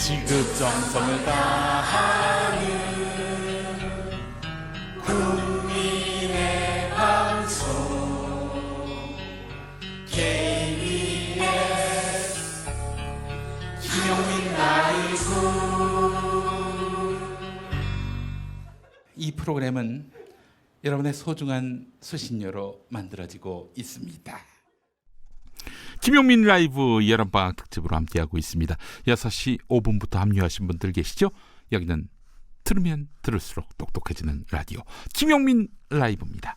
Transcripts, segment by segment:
지극정성을 다하는 국민의 방송 KBS 김용민 라이브. 이 프로그램은 여러분의 소중한 수신료로 만들어지고 있습니다. 김용민 라이브 여름방학 특집으로 함께하고 있습니다. 6시 5분부터 합류하신 분들 계시죠? 여기는 들으면 들을수록 똑똑해지는 라디오 김용민 라이브입니다.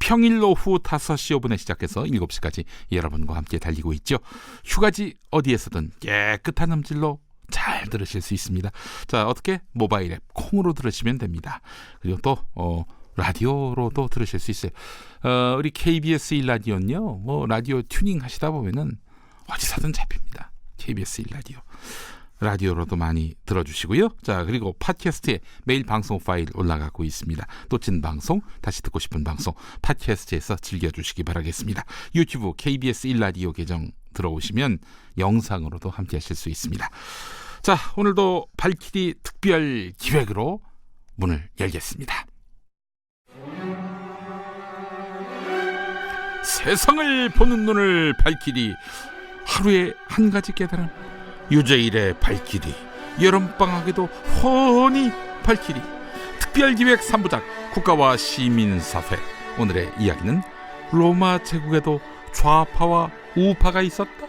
평일 오후 5시 5분에 시작해서 7시까지 여러분과 함께 달리고 있죠. 휴가지 어디에서든 깨끗한 음질로 잘 들으실 수 있습니다. 자, 어떻게? 모바일 앱 콩으로 들으시면 됩니다. 그리고 또 라디오로도 들으실 수 있어요. 우리 KBS 1라디오는요, 뭐 라디오 튜닝 하시다 보면은 어디서든 잡힙니다. KBS 1라디오. 라디오로도 많이 들어주시고요. 자, 그리고 팟캐스트에 매일 방송 파일 올라가고 있습니다. 놓친 방송, 다시 듣고 싶은 방송 팟캐스트에서 즐겨주시기 바라겠습니다. 유튜브 KBS 1라디오 계정 들어오시면 영상으로도 함께 하실 수 있습니다. 자, 오늘도 발키리 특별 기획으로 문을 열겠습니다. 세상을 보는 눈을 발키리, 하루에 한 가지 깨달음, 유재일의 발키리, 여름방학에도 훤히 발키리, 특별기획 3부작 국가와 시민사회. 오늘의 이야기는 로마 제국에도 좌파와 우파가 있었다.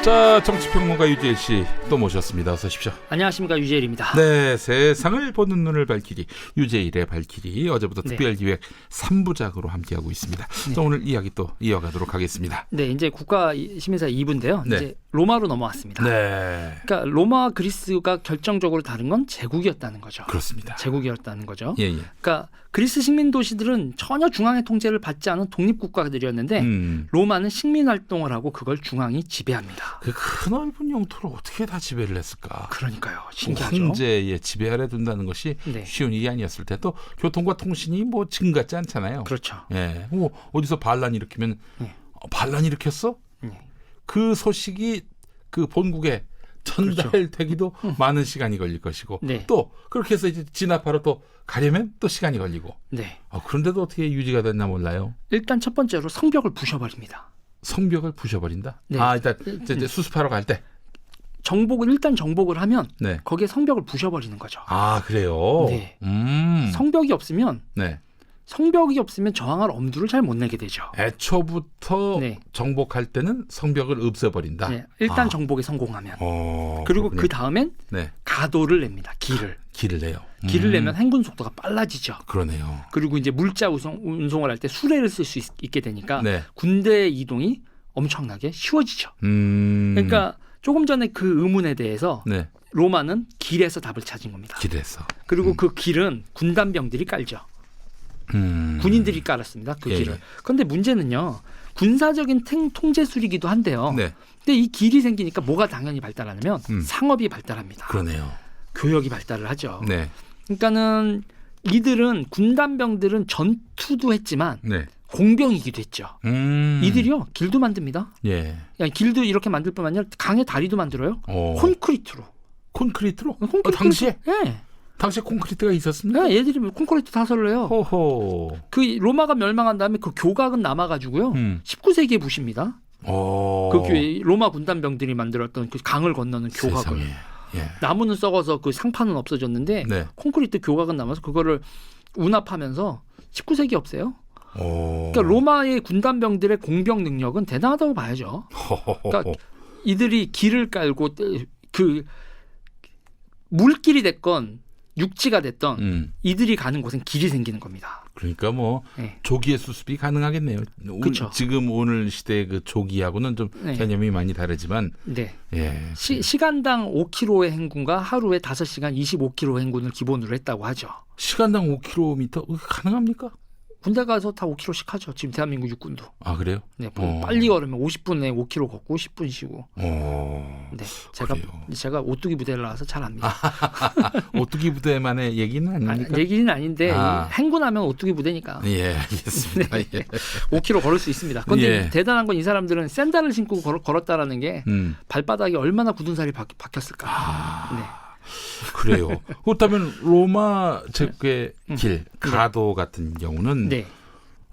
자, 정치평론가 유재일 씨 또 모셨습니다. 어서 오십시오. 안녕하십니까, 유재일입니다. 네, 세상을 보는 눈을 발키리, 유재일의 발키리. 어제부터 네. 특별기획 3부작으로 함께하고 있습니다. 네. 자, 오늘 이야기 또 이어가도록 하겠습니다. 네, 이제 국가 시민사 2부인데요. 네. 이제 로마로 넘어왔습니다. 네, 그러니까 로마 그리스가 결정적으로 다른 건 제국이었다는 거죠. 그렇습니다. 제국이었다는 거죠. 예, 예. 그러니까 그리스 식민 도시들은 전혀 중앙의 통제를 받지 않은 독립국가들이었는데 로마는 식민 활동을 하고 그걸 중앙이 지배합니다. 그 큰 넓은 영토를 어떻게 다 지배를 했을까? 그러니까요. 신기하죠. 황제의 지배 아래 둔다는 것이 네. 쉬운 일이 아니었을 때도 교통과 통신이 뭐 지금 같지 않잖아요. 그렇죠. 예, 뭐 어디서 반란 일으키면 네. 반란 일으켰어? 네. 그 소식이 그 본국에 전달되기도 많은 시간이 걸릴 것이고 네. 또 그렇게 해서 이제 진압하러 또 가려면 또 시간이 걸리고. 네. 그런데도 어떻게 유지가 됐나 몰라요. 일단 첫 번째로 성벽을 부셔버립니다. 성벽을 부셔버린다. 네. 일단 이제 수습하러 갈 때. 일단 정복을 하면 네. 거기에 성벽을 부셔버리는 거죠. 그래요. 네. 성벽이 성벽이 없으면 저항할 엄두를 잘 못 내게 되죠. 애초부터 네. 정복할 때는 성벽을 없애버린다. 네, 일단 정복에 성공하면. 그렇군요. 그리고 그 다음엔 네. 가도를 냅니다. 길을 내요. 길을 내면 행군 속도가 빨라지죠. 그러네요. 그리고 이제 물자 운송을 할 때 수레를 쓸 수 있게 되니까 네. 군대 이동이 엄청나게 쉬워지죠. 그러니까 조금 전에 그 의문에 대해서 네. 로마는 길에서 답을 찾은 겁니다. 길에서. 그리고 그 길은 군단병들이 깔죠. 군인들이 깔았습니다. 그 예, 길을. 예. 그런데 문제는요. 군사적인 통제술이기도 한데요. 네. 근데 이 길이 생기니까 뭐가 당연히 발달하냐면 상업이 발달합니다. 그러네요. 교역이 발달을 하죠. 네. 그러니까는 군단병들은 전투도 했지만 네. 공병이기도 했죠. 이들이요 길도 만듭니다. 예. 길도 이렇게 만들 뿐만 아니라 강에 다리도 만들어요. 콘크리트로. 콘크리트로? 콘크리트로. 당시에? 네. 당시에 콘크리트가 있었습니까? 네, 얘들이 콘크리트 타설을 해요. 호호. 그 로마가 멸망한 다음에 그 교각은 남아가지고요. 19세기에 부십니다. 그 로마 군단병들이 만들었던 그 강을 건너는 교각을. 세상에. 예. 나무는 썩어서 그 상판은 없어졌는데 네. 콘크리트 교각은 남아서 그거를 운합하면서 19세기 없애요. 오. 그러니까 로마의 군단병들의 공병 능력은 대단하다고 봐야죠. 그러니까 이들이 길을 깔고 그 물길이 됐건 육지가 됐던 이들이 가는 곳엔 길이 생기는 겁니다. 그러니까 뭐 네. 조기의 수습이 가능하겠네요. 그쵸. 지금 오늘 시대의 그 조기하고는 좀 네. 개념이 많이 다르지만 네. 예. 시간당 5km의 행군과 하루에 5시간 25km 행군을 기본으로 했다고 하죠. 시간당 5km 가능합니까? 군대 가서 다 5km씩 하죠. 지금 대한민국 육군도. 아 그래요? 네, 빨리 걸으면 50분에 5km 걷고 10분 쉬고. 네, 그래요. 제가 오뚜기 부대를 나와서 잘 압니다. 오뚜기 부대만의 얘기는 아닙니까? 얘기는 아닌데 행군하면 오뚜기 부대니까. 예, 알겠습니다. 네. 예. 5km 걸을 수 있습니다. 그런데 예. 대단한 건 이 사람들은 샌들을 신고 걸었다라는 게 발바닥이 얼마나 굳은 살이 박혔을까. 네. 그래요. 그렇다면 로마 제국의 길, 가도 같은 경우는 네.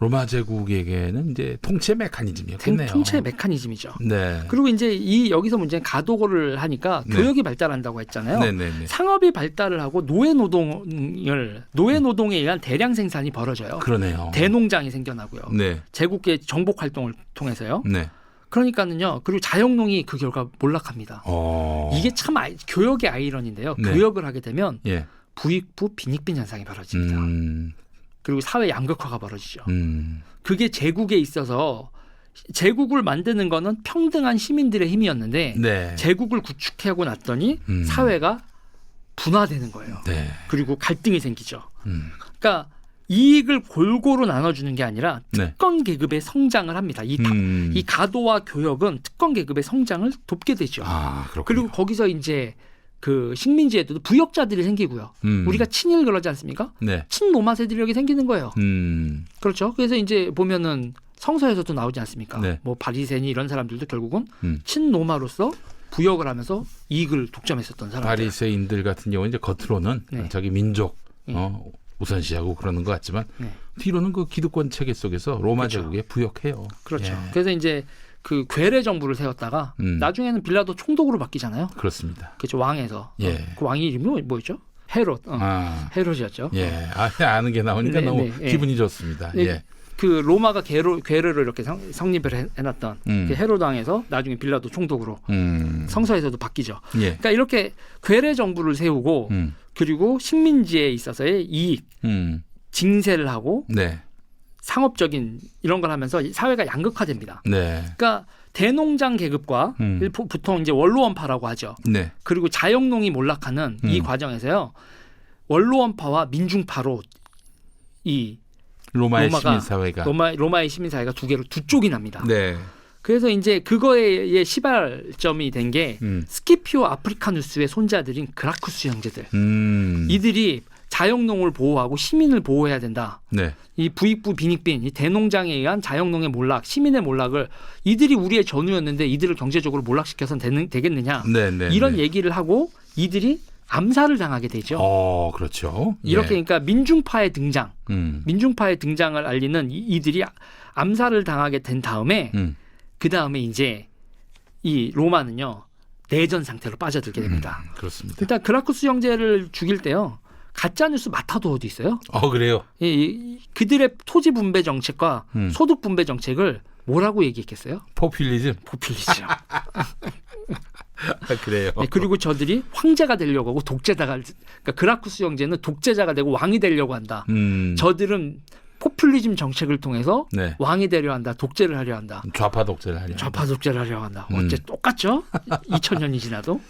로마 제국에게는 이제 통치 메커니즘이었겠네요. 통치 메커니즘이죠. 네. 그리고 이제 여기서 문제는 가도를 하니까 네. 교역이 발달한다고 했잖아요. 네네네. 상업이 발달을 하고 노예 노동에 의한 대량 생산이 벌어져요. 그러네요. 대농장이 생겨나고요. 네. 제국의 정복 활동을 통해서요. 네. 그러니까는요. 그리고 자영농이 그 결과 몰락합니다. 이게 참 교역의 아이러니인데요. 네. 교역을 하게 되면 예. 부익부 빈익빈 현상이 벌어집니다. 그리고 사회 양극화가 벌어지죠. 그게 제국에 있어서 제국을 만드는 거는 평등한 시민들의 힘이었는데 네. 제국을 구축하고 났더니 사회가 분화되는 거예요. 네. 그리고 갈등이 생기죠. 그러니까 이익을 골고루 나눠주는 게 아니라 네. 특권 계급의 성장을 합니다. 이 가도와 교역은 특권 계급의 성장을 돕게 되죠. 아, 그렇군요. 그리고 거기서 이제 그 식민지에도 부역자들이 생기고요. 우리가 친일 그러지 않습니까? 네. 친로마 세력이 생기는 거예요. 그렇죠. 그래서 이제 보면은 성서에서도 나오지 않습니까? 네. 뭐 바리새니 이런 사람들도 결국은 친로마로서 부역을 하면서 이익을 독점했었던 사람들. 바리새인들 같은 경우는 이제 겉으로는 네. 자기 민족 우선시하고 그러는 것 같지만 네. 뒤로는 그 기득권 체계 속에서 로마 그렇죠. 제국에 부역해요. 그렇죠. 예. 그래서 이제 그 괴뢰 정부를 세웠다가 나중에는 빌라도 총독으로 바뀌잖아요. 그렇습니다. 그렇죠. 왕에서. 예. 그 왕이 이름이 뭐였죠? 헤롯. 헤롯이었죠. 예. 아는 게 나오니까 네, 너무 네, 기분이 좋습니다. 네. 예. 그 로마가 괴뢰를 이렇게 성립을 해놨던 그 헤롯 왕에서 나중에 빌라도 총독으로 성서에서도 바뀌죠. 예. 그러니까 이렇게 괴뢰 정부를 세우고 그리고 식민지에 있어서의 이익, 징세를 하고 네. 상업적인 이런 걸 하면서 사회가 양극화됩니다. 네. 그러니까 대농장 계급과 보통 이제 원로원파라고 하죠. 네. 그리고 자영농이 몰락하는 이 과정에서요. 원로원파와 민중파로 이 로마의 로마가- 시민사회가 로마의 시민사회가 두 쪽이 납니다. 네. 그래서 이제 그거의 시발점이 된 게 스키피오 아프리카누스의 손자들인 그라쿠스 형제들. 이들이 자영농을 보호하고 시민을 보호해야 된다. 네. 이 부익부 빈익빈, 이 대농장에 의한 자영농의 몰락, 시민의 몰락을 이들이 우리의 전우였는데 이들을 경제적으로 몰락시켜서는 되겠느냐. 네, 네, 이런 네. 얘기를 하고 이들이 암살을 당하게 되죠. 그렇죠. 이렇게 예. 그러니까 민중파의 등장을 알리는 이들이 암살을 당하게 된 다음에 그 다음에 이제 이 로마는요 내전 상태로 빠져들게 됩니다. 그렇습니다. 일단 그라쿠스 형제를 죽일 때요 가짜뉴스 마타도어도 있어요. 그래요. 그들의 토지 분배 정책과 소득 분배 정책을 뭐라고 얘기했겠어요? 포퓰리즘. 포퓰리즘. 그래요. 네, 그리고 저들이 황제가 되려고 하고 그러니까 그라쿠스 형제는 독재자가 되고 왕이 되려고 한다. 저들은 포퓰리즘 정책을 통해서 네. 왕이 되려 한다. 독재를 하려 한다. 좌파 독재를 하려. 좌파 독재를 하려 한다. 어째 똑같죠? 2000년이 지나도.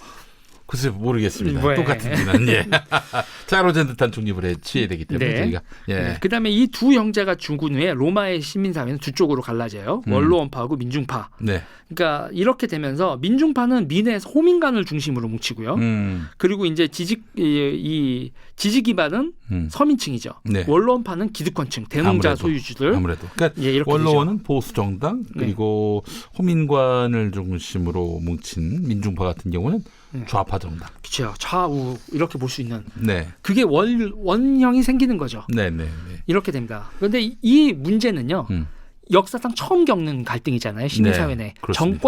글쎄 모르겠습니다. 네. 똑같은지는. 예. 자로젠 듯한 중립을 취해야 되기 때문에 네. 저희가. 예. 네. 그다음에 이 두 형제가 죽은 후에 로마의 시민사회는 두 쪽으로 갈라져요. 원로원파하고 민중파. 네. 그러니까 이렇게 되면서 민중파는 민의 호민관을 중심으로 뭉치고요. 그리고 이제 지지 기반은 서민층이죠. 네. 원로원파는 기득권층, 대농자 소유주들. 아무래도. 그러니까 예, 이렇게 원로원은 보수 정당 그리고 호민관을 중심으로 뭉친 민중파 같은 경우는 좌파 정당. 그렇죠. 좌우 이렇게 볼 수 있는. 네. 그게 원형이 생기는 거죠. 네, 네, 네. 이렇게 됩니다. 그런데 이 문제는요. 역사상 처음 겪는 갈등이잖아요. 시민사회 내. 그렇습니다.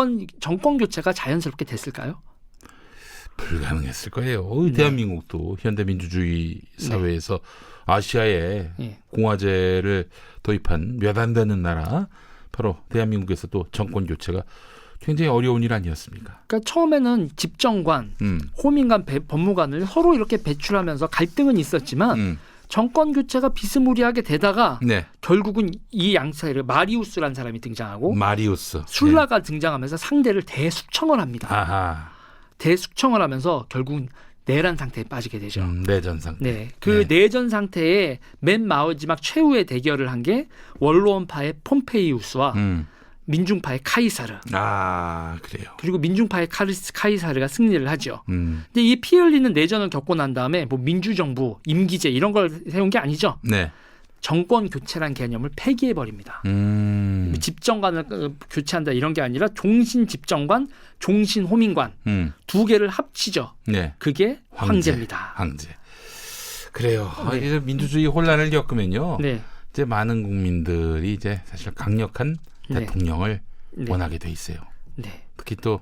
정권 교체가 자연스럽게 됐을까요? 불가능했을 거예요. 대한민국도 현대민주주의 사회에서 아시아에 공화제를 도입한 몇 안 되는 나라 바로 대한민국에서도 정권 교체가 굉장히 어려운 일 아니었습니까? 그러니까 처음에는 집정관, 호민관, 법무관을 서로 이렇게 배출하면서 갈등은 있었지만 정권 교체가 비스무리하게 되다가 결국은 이 양사이를 마리우스라는 사람이 등장하고 마리우스 술라가 등장하면서 상대를 대숙청을 합니다. 아하. 대숙청을 하면서 결국은 내란 상태에 빠지게 되죠. 내전 상태. 네, 그 내전 상태에 맨 마지막 최후의 대결을 한 게 원로원파의 폼페이우스와 민중파의 카이사르. 아, 그래요. 그리고 민중파의 카이사르가 승리를 하죠. 근데 이 피 흘리는 내전을 겪고 난 다음에 뭐 민주정부, 임기제 이런 걸 세운 게 아니죠. 네. 정권 교체란 개념을 폐기해 버립니다. 집정관을 교체한다 이런 게 아니라 종신 집정관, 종신 호민관 두 개를 합치죠. 네. 그게 황제입니다. 황제. 그래요. 네. 이제 민주주의 혼란을 겪으면요. 네. 이제 많은 국민들이 이제 사실 강력한 네. 대통령을 네. 원하게 돼 있어요. 네. 특히 또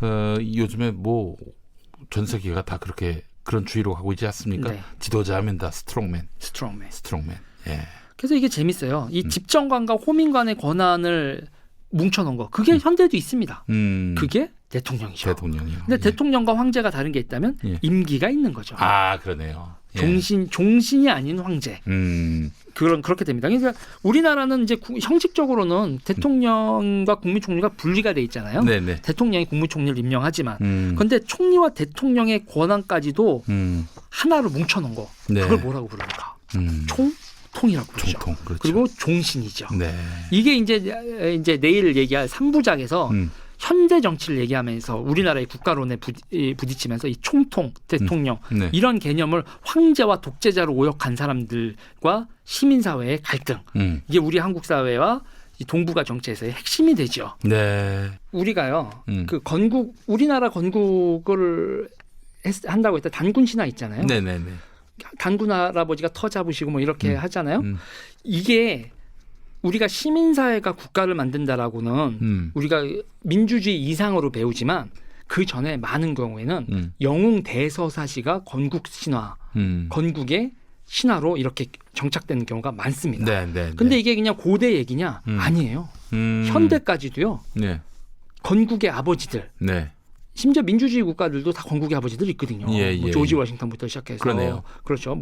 요즘에 뭐 전 세계가 다 그런 주의로 가고 있지 않습니까? 네. 지도자하면 다 스트롱맨. 예. 그래서 이게 재밌어요. 이 집정관과 호민관의 권한을 뭉쳐놓은 거. 그게 현대도 있습니다. 그게 대통령이죠. 대통령이요. 근데 대통령과 황제가 다른 게 있다면 예. 임기가 있는 거죠. 아, 그러네요. 예. 종신이 아닌 황제. 그렇게 됩니다. 그러니까 우리나라는 이제 형식적으로는 대통령과 국무총리가 분리가 돼 있잖아요. 네네. 대통령이 국무총리를 임명하지만, 그런데 총리와 대통령의 권한까지도 하나로 뭉쳐놓은 거. 네. 그걸 뭐라고 부릅니까? 총통이라고 부르죠. 총통, 그렇죠. 그리고 종신이죠. 네. 이게 이제 내일 얘기할 3부작에서 현대 정치를 얘기하면서 우리나라의 국가론에 부딪히면서 이 총통, 대통령 네. 이런 개념을 황제와 독재자로 오역한 사람들과 시민사회의 갈등 이게 우리 한국 사회와 이 동북아 정치에서의 핵심이 되죠. 네. 우리가요 그 우리나라 건국을 한다고 했다 단군 신화 있잖아요. 네네네. 단군 할아버지가 터 잡으시고 뭐 이렇게 하잖아요. 이게 우리가 시민사회가 국가를 만든다라고는 우리가 민주주의 이상으로 배우지만 그 전에 많은 경우에는 영웅 대서사시가 건국 신화, 건국의 신화로 이렇게 정착되는 경우가 많습니다. 네. 근데 이게 그냥 고대 얘기냐? 아니에요. 현대까지도요. 네. 건국의 아버지들. 네. 심지어 민주주의 국가들도 다 건국의 아버지들 있거든요. 예, 뭐 조지 워싱턴부터 시작해서 그러네요. 그렇죠.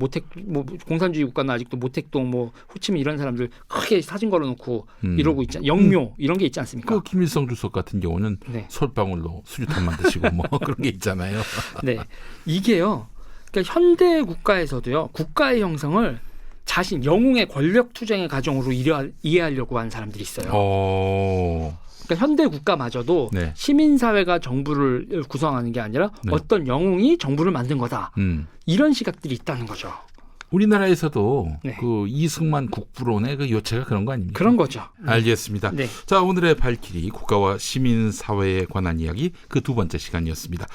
공산주의 국가는 아직도 모택동, 뭐 호치민 이런 사람들 크게 사진 걸어놓고 이러고 있잖아요. 영묘 이런 게 있지 않습니까? 그 김일성 주석 같은 경우는 네. 솔방울로 수류탄 만드시고 뭐 그런 게 있잖아요. 네, 이게요. 그러니까 현대 국가에서도요. 국가의 형성을 자신 영웅의 권력 투쟁의 과정으로 이해하려고 하는 사람들이 있어요. 그러니까 현대 국가마저도 네. 시민사회가 정부를 구성하는 게 아니라 네. 어떤 영웅이 정부를 만든 거다. 이런 시각들이 있다는 거죠. 우리나라에서도 네. 그 이승만 국부론의 그 요체가 그런 거 아닙니까? 그런 거죠. 알겠습니다. 네. 자, 오늘의 발길이 국가와 시민사회에 관한 이야기 그 두 번째 시간이었습니다.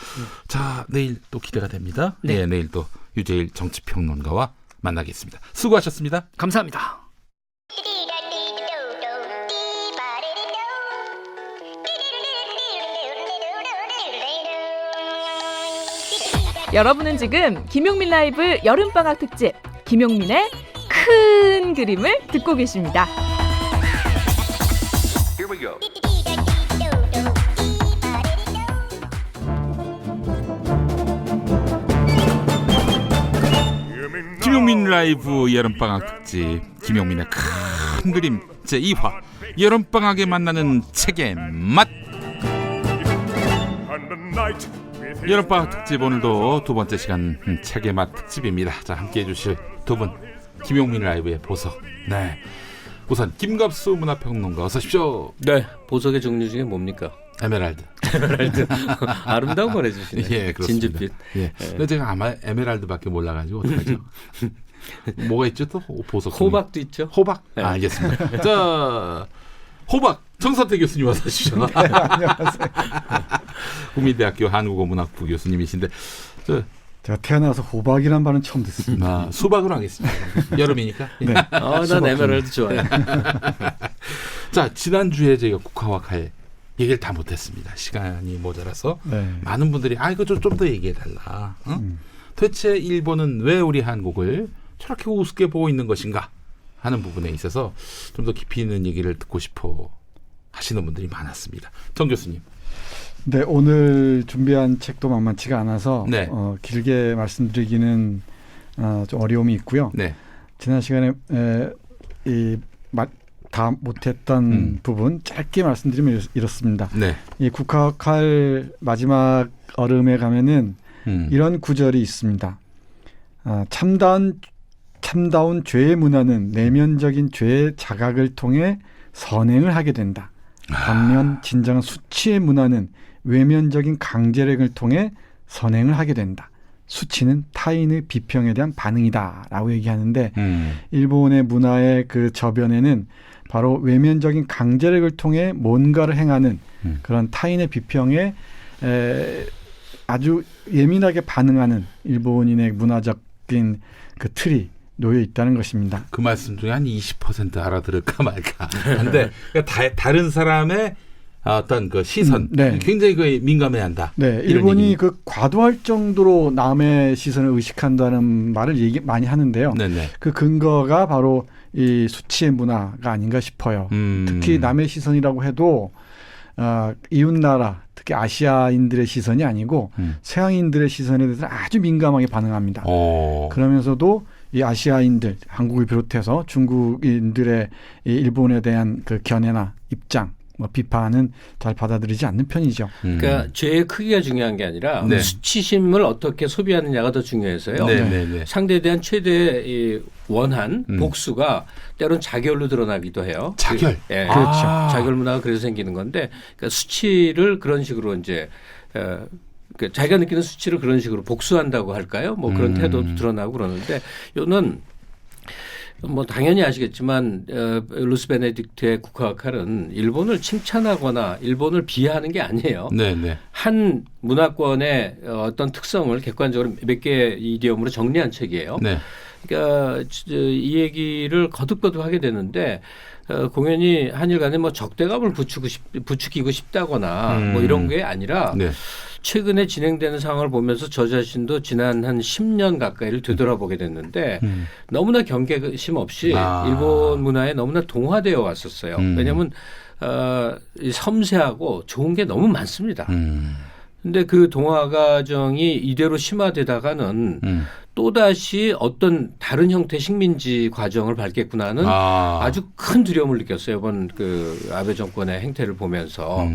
자, 내일 또 기대가 됩니다. 네. 내일 또 유재일 정치평론가와 만나겠습니다. 수고하셨습니다. 감사합니다. 여러분은 지금 김용민 라이브 여름방학 특집 김용민의 큰 그림을 듣고 계십니다. 김용민 라이브 여름방학 특집 김용민의 큰 그림 제2화 여름방학에 만나는 책의 맛. 여름방학 특집 오늘도 두 번째 시간 책의 맛 특집입니다. 자, 함께해 주실 두 분 김용민 라이브의 보석. 네, 우선 김갑수 문화평론가 어서 오십시오. 네, 보석의 종류 중에 뭡니까? 에메랄드. 아름다운 걸 해주시네요. 예, 그렇습니다. 진주빛. 예. 근데 제가 아마 에메랄드밖에 몰라가지고 어떡하죠? 뭐가 있죠 또? 보석. 호박도 있죠. 호박? 네. 알겠습니다. 자, 호박 정선태 교수님 어서 오십시오. 네, 안녕하세요. 국민대학교 한국어문학부 교수님이신데 제가 태어나서 호박이란 말은 처음 듣습니다. 수박으로 하겠습니다. 여름이니까. 네. 난 에메랄드 좋아해. 자, 지난주에 저희가 국화학할 얘기를 다 못했습니다. 시간이 모자라서 네. 많은 분들이 이거 좀 더 얘기해달라. 도대체 일본은 왜 우리 한국을 저렇게 우습게 보고 있는 것인가 하는 부분에 있어서 좀 더 깊이 있는 얘기를 듣고 싶어 하시는 분들이 많았습니다. 정 교수님. 네, 오늘 준비한 책도 만만치가 않아서 네. 길게 말씀드리기는 좀 어려움이 있고요. 네. 지난 시간에 다 못했던 부분 짧게 말씀드리면 이렇습니다. 네. 이 국학할 마지막 얼음에 가면은 이런 구절이 있습니다. 참다운 죄의 문화는 내면적인 죄의 자각을 통해 선행을 하게 된다. 반면 진정한 수치의 문화는 외면적인 강제력을 통해 선행을 하게 된다. 수치는 타인의 비평에 대한 반응이다라고 얘기하는데 일본의 문화의 그 저변에는 바로 외면적인 강제력을 통해 뭔가를 행하는 그런 타인의 비평에 아주 예민하게 반응하는 일본인의 문화적인 그 틀이 놓여 있다는 것입니다. 그 말씀 중에 한 20% 알아들을까 말까. 근데 다른 사람의 어떤 그 시선 네. 굉장히 그 민감해한다. 네, 일본이 그 과도할 정도로 남의 시선을 의식한다는 말을 많이 하는데요. 네네. 그 근거가 바로 이 수치의 문화가 아닌가 싶어요. 특히 남의 시선이라고 해도 이웃나라, 특히 아시아인들의 시선이 아니고 서양인들의 시선에 대해서 아주 민감하게 반응합니다. 그러면서도 이 아시아인들, 한국을 비롯해서 중국인들의 이 일본에 대한 그 견해나 입장, 비판은 잘 받아들이지 않는 편이죠. 그러니까 죄의 크기가 중요한 게 아니라 네. 수치심을 어떻게 소비하느냐가 더 중요해서요. 네네네. 상대에 대한 최대의 원한, 복수가 때로는 자결로 드러나기도 해요. 자결? 예. 그렇죠. 자결 문화가 그래서 생기는 건데 그러니까 수치를 그런 식으로 이제 그러니까 자기가 느끼는 수치를 그런 식으로 복수한다고 할까요? 뭐 그런 태도도 드러나고 그러는데 요는 뭐 당연히 아시겠지만 루스 베네딕트의 국화칼은 일본을 칭찬하거나 일본을 비하하는 게 아니에요. 네네. 한 문화권의 어떤 특성을 객관적으로 몇 개의 이디엄으로 정리한 책이에요. 네. 그러니까 이 얘기를 거듭거듭 하게 되는데 공연히 한일 간에 뭐 적대감을 부추기고 싶다거나 뭐 이런 게 아니라 네. 최근에 진행되는 상황을 보면서 저 자신도 지난 한 10년 가까이를 되돌아보게 됐는데 너무나 경계심 없이 일본 문화에 너무나 동화되어 왔었어요. 왜냐하면 섬세하고 좋은 게 너무 많습니다. 근데 그 동화 과정이 이대로 심화되다가는 또다시 어떤 다른 형태의 식민지 과정을 밟겠구나는 아주 큰 두려움을 느꼈어요. 이번 그 아베 정권의 행태를 보면서.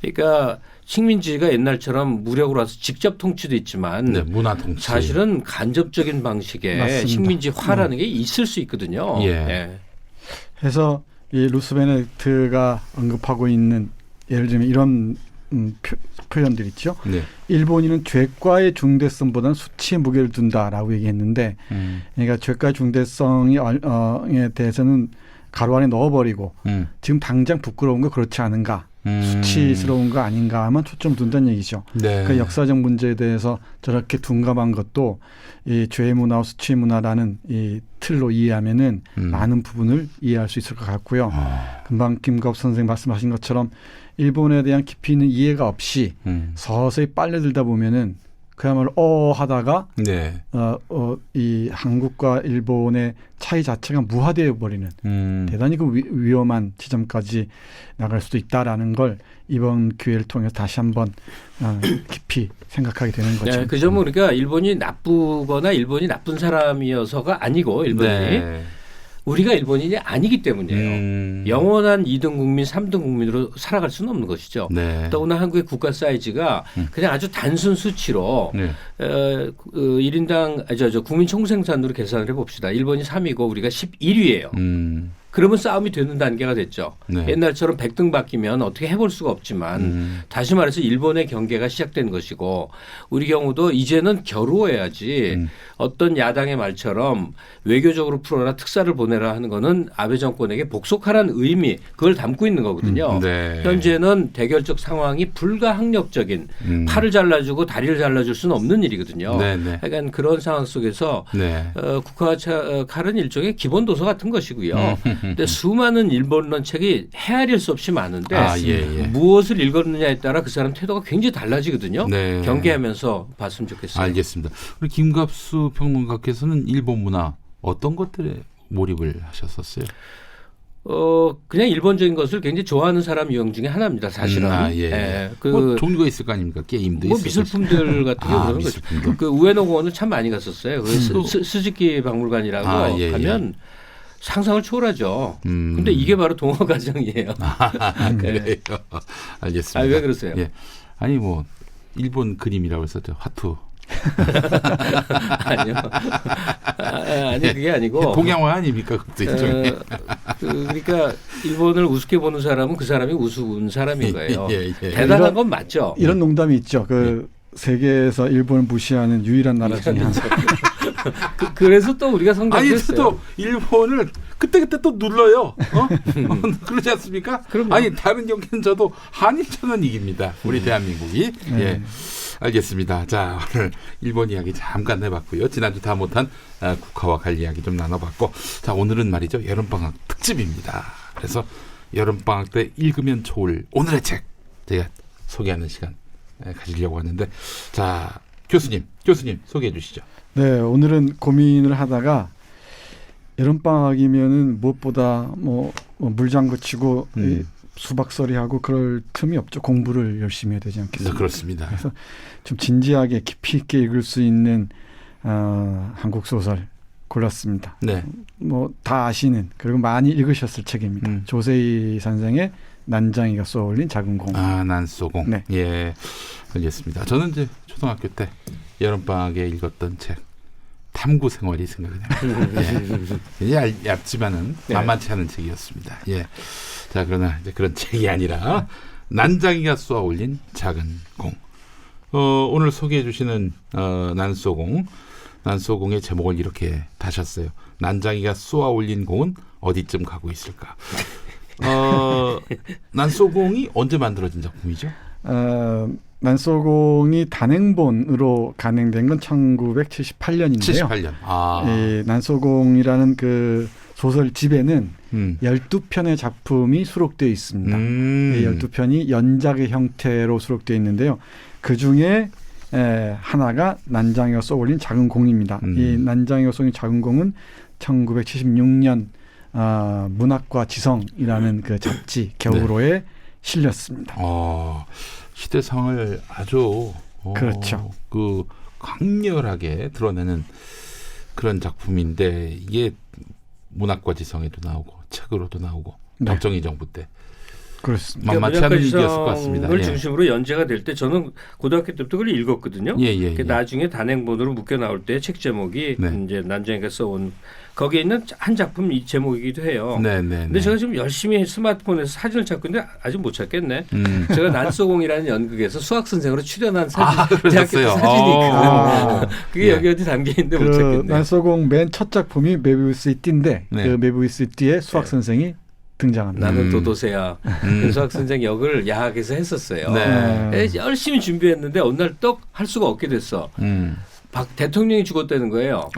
그러니까 식민지가 옛날처럼 무력으로 와서 직접 통치도 있지만 네, 문화 통치. 사실은 간접적인 방식의 맞습니다. 식민지화라는 게 있을 수 있거든요. 예. 예. 그래서 이 루스 베네딕트가 언급하고 있는 예를 들면 이런 표현들 있죠. 네. 일본인은 죄과의 중대성보다는 수치에 무게를 둔다라고 얘기했는데 그러니까 죄과의 중대성에 대해서는 가로 안에 넣어버리고 지금 당장 부끄러운 거 그렇지 않은가 수치스러운 거 아닌가 하면 초점 둔다는 얘기죠. 네. 그 역사적 문제에 대해서 저렇게 둔감한 것도 이 죄의 문화와 수치의 문화라는 이 틀로 이해하면은 많은 부분을 이해할 수 있을 것 같고요. 금방 김갑 선생님 말씀하신 것처럼 일본에 대한 깊이 있는 이해가 없이 서서히 빨려들다 보면은 그야말로 하다가 네. 이 한국과 일본의 차이 자체가 무화되어 버리는 대단히 그 위험한 지점까지 나갈 수도 있다라는 걸 이번 기회를 통해서 다시 한번 깊이 생각하게 되는 거죠. 네, 그 점은 우리가 일본이 나쁘거나 일본이 나쁜 사람이어서가 아니고 일본이 네. 우리가 일본인이 아니기 때문이에요. 영원한 2등 국민, 3등 국민으로 살아갈 수는 없는 것이죠. 네. 더구나 한국의 국가 사이즈가 그냥 아주 단순 수치로 네. 1인당 국민 총생산으로 계산을 해봅시다. 일본이 3위고 우리가 11위예요. 그러면 싸움이 되는 단계가 됐죠. 네. 옛날처럼 100등 바뀌면 어떻게 해볼 수가 없지만 다시 말해서 일본의 경계가 시작된 것이고 우리 경우도 이제는 겨루어야지 어떤 야당의 말처럼 외교적으로 풀어라 특사를 보내라 하는 거는 아베 정권에게 복속하라는 의미 그걸 담고 있는 거거든요. 네. 현재는 대결적 상황이 불가항력적인 팔을 잘라주고 다리를 잘라줄 수는 없는 일이거든요. 네, 네. 약간 그런 상황 속에서 네. 국화 칼은 일종의 기본 도서 같은 것이고요. 근데 수많은 일본론 책이 헤아릴 수 없이 많은데 예. 무엇을 읽었느냐에 따라 그 사람 태도가 굉장히 달라지거든요. 네. 경계하면서 봤으면 좋겠어요. 알겠습니다. 우리 김갑수 평론가께서는 일본 문화 어떤 것들에 몰입을 하셨었어요? 그냥 일본적인 것을 굉장히 좋아하는 사람 유형 중에 하나입니다. 사실은. 예. 그 뭐 종류가 있을 거 아닙니까? 게임도 뭐 있을 미술품들 같은 게 그런 거죠. 미술품들. 그 우에노 공원을 참 많이 갔었어요. 그 스즈키 박물관이라고 가면 상상을 초월하죠. 근데 이게 바로 동화 과정이에요. 그래요. 알겠습니다. 왜 그러세요? 예. 아니 뭐 일본 그림이라고 해서 하트 아니요. 아니 그게 아니고 동양화 아닙니까? 그것도 일종의. 그러니까 일본을 우습게 보는 사람은 그 사람이 우스운 사람인 거예요. 예. 대단한 건 맞죠. 이런 농담이 있죠. 그 세계에서 일본을 무시하는 유일한 나라 중에 하나. 그래서 또 우리가 아니 성장했어요. 또 일본을 그때 또 눌러요. 그러지 않습니까? 그럼요. 아니 다른 경기는 저도 한일전은 이깁니다. 우리 대한민국이. 예. 알겠습니다. 자, 오늘 일본 이야기 잠깐 해봤고요. 지난주 다 못한 국화와 갈 이야기 좀 나눠봤고, 자, 오늘은 말이죠. 여름방학 특집입니다. 그래서 여름방학 때 읽으면 좋을 오늘의 책 제가 소개하는 시간 가지려고 하는데, 자, 교수님 소개해 주시죠. 네, 오늘은 고민을 하다가 여름방학이면은 무엇보다 물장구 치고 수박서리하고 그럴 틈이 없죠. 공부를 열심히 해야 되지 않겠습니까? 그렇습니다. 그래서 좀 진지하게 깊이 있게 읽을 수 있는 한국 소설 골랐습니다. 네. 다 아시는 그리고 많이 읽으셨을 책입니다. 조세희 선생의 난장이가 쏘아올린 작은 공. 난쏘공. 네. 예, 알겠습니다. 저는 이제 초등학교 때 여름방학에 읽었던 책 탐구 생활이 생각이 납니다. 예. 얇지만은 만만치 않은 책이었습니다. 예. 자, 그러나 이제 그런 책이 아니라 난장이가 쏘아올린 작은 공. 오늘 소개해 주시는 난쏘공의 제목을 이렇게 다셨어요. 난장이가 쏘아올린 공은 어디쯤 가고 있을까? 난쏘공이 언제 만들어진 작품이죠? 난쏘공이 단행본으로 간행된 건 1978년인데요. 78년. 이 난쏘공이라는 그 소설집에는 12편의 작품이 수록되어 있습니다. 이 12편이 연작의 형태로 수록되어 있는데요. 그중에 하나가 난장이가 쏘아올린 작은 공입니다. 이 난장이가 쏘아올린 작은 공은 1976년 문학과 지성이라는 그 잡지 겨울호에 실렸습니다. 시대상을 아주 그렇죠. 그 강렬하게 드러내는 그런 작품인데 이게 문학과 지성에도 나오고 책으로도 나오고 박정희 정부 때 그렇습니다. 만만치 않은 일이었을 것 같습니다. 을 중심으로 연재가 될 때 저는 고등학교 때부터 그걸 읽었거든요. 나중에 단행본으로 묶여 나올 때 책 제목이 이제 난장이가 써온 거기에 있는 한 작품 이 제목이기도 해요. 근데 제가 지금 열심히 스마트폰에서 사진을 찾고 있는데 아직 못 찾겠네. 제가 난쏘공이라는 연극에서 수학 선생으로 출연한 사진, 대학교 때 사진이 있거든요. 그게 여기 어디 담겨 있는데 못 찾겠네. 난쏘공 맨 첫 작품이 메비우스의 띠인데 그 메비우스의 띠에 수학 선생이 등장합니다. 나는 도도새야. 그 수학 선생 역을 야학에서 했었어요. 열심히 준비했는데 어느 날 떡 할 수가 없게 됐어. 박 대통령이 죽었다는 거예요.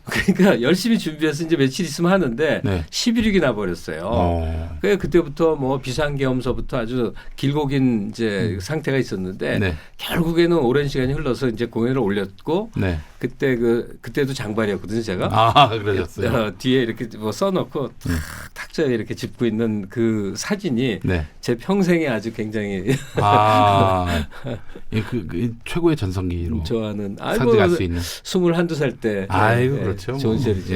그러니까 열심히 준비해서 이제 며칠 있으면 하는데 11일이 나버렸어요. 그래서 그때부터 뭐 비상계엄서부터 아주 길고 긴 이제 상태가 있었는데 결국에는 오랜 시간이 흘러서 이제 공연을 올렸고 그때도 장발이었거든요, 제가. 그러셨어요. 뒤에 이렇게 뭐 써놓고 탁자에 이렇게 짚고 있는 그 사진이 제 평생에 아주 굉장히 그 최고의 전성기로 좋아하는 상징할 수 있는 21~22살 때 그렇죠. 좋은 시절이죠.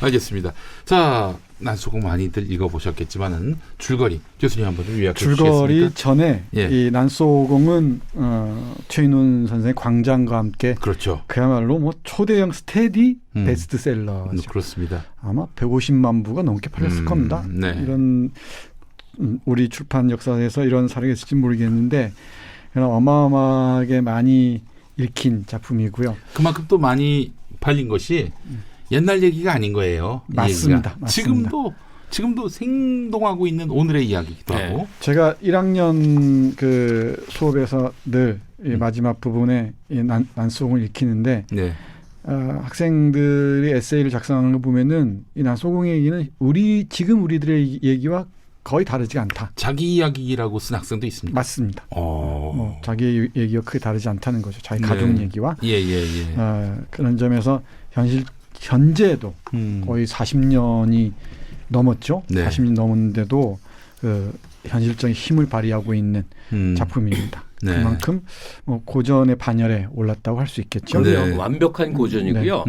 알겠습니다. 자, 난쏘공 많이들 읽어보셨겠지만은 줄거리 교수님 한번 요약해 주시겠습니까? 줄거리 전에 이 난쏘공은 최인훈 선생의 광장과 함께 그야말로 뭐 초대형 스테디 베스트셀러죠. 그렇습니다. 아마 150만 부가 넘게 팔렸을 겁니다. 이런 우리 출판 역사에서 이런 사례가 있을지 모르겠는데 그냥 어마어마하게 많이 읽힌 작품이고요. 그만큼 또 많이 팔린 것이 옛날 얘기가 아닌 거예요. 맞습니다. 지금도 생동하고 있는 오늘의 이야기이기도 하고. 제가 1학년 그 수업에서 늘 이 마지막 부분에 이 난쏘공을 읽히는데 학생들이 에세이를 작성하는 거 보면은 이 난쏘공의 얘기는 지금 우리들의 얘기와 거의 다르지 않다. 자기 이야기라고 쓴 학생도 있습니다. 맞습니다. 자기 얘기와 크게 다르지 않다는 거죠. 자기 가족 얘기와. 그런 점에서 현재도 거의 40년이 넘었죠. 40년 넘었는데도 그 현실적인 힘을 발휘하고 있는 작품입니다. 그만큼 고전의 반열에 올랐다고 할 수 있겠죠. 완벽한 고전이고요.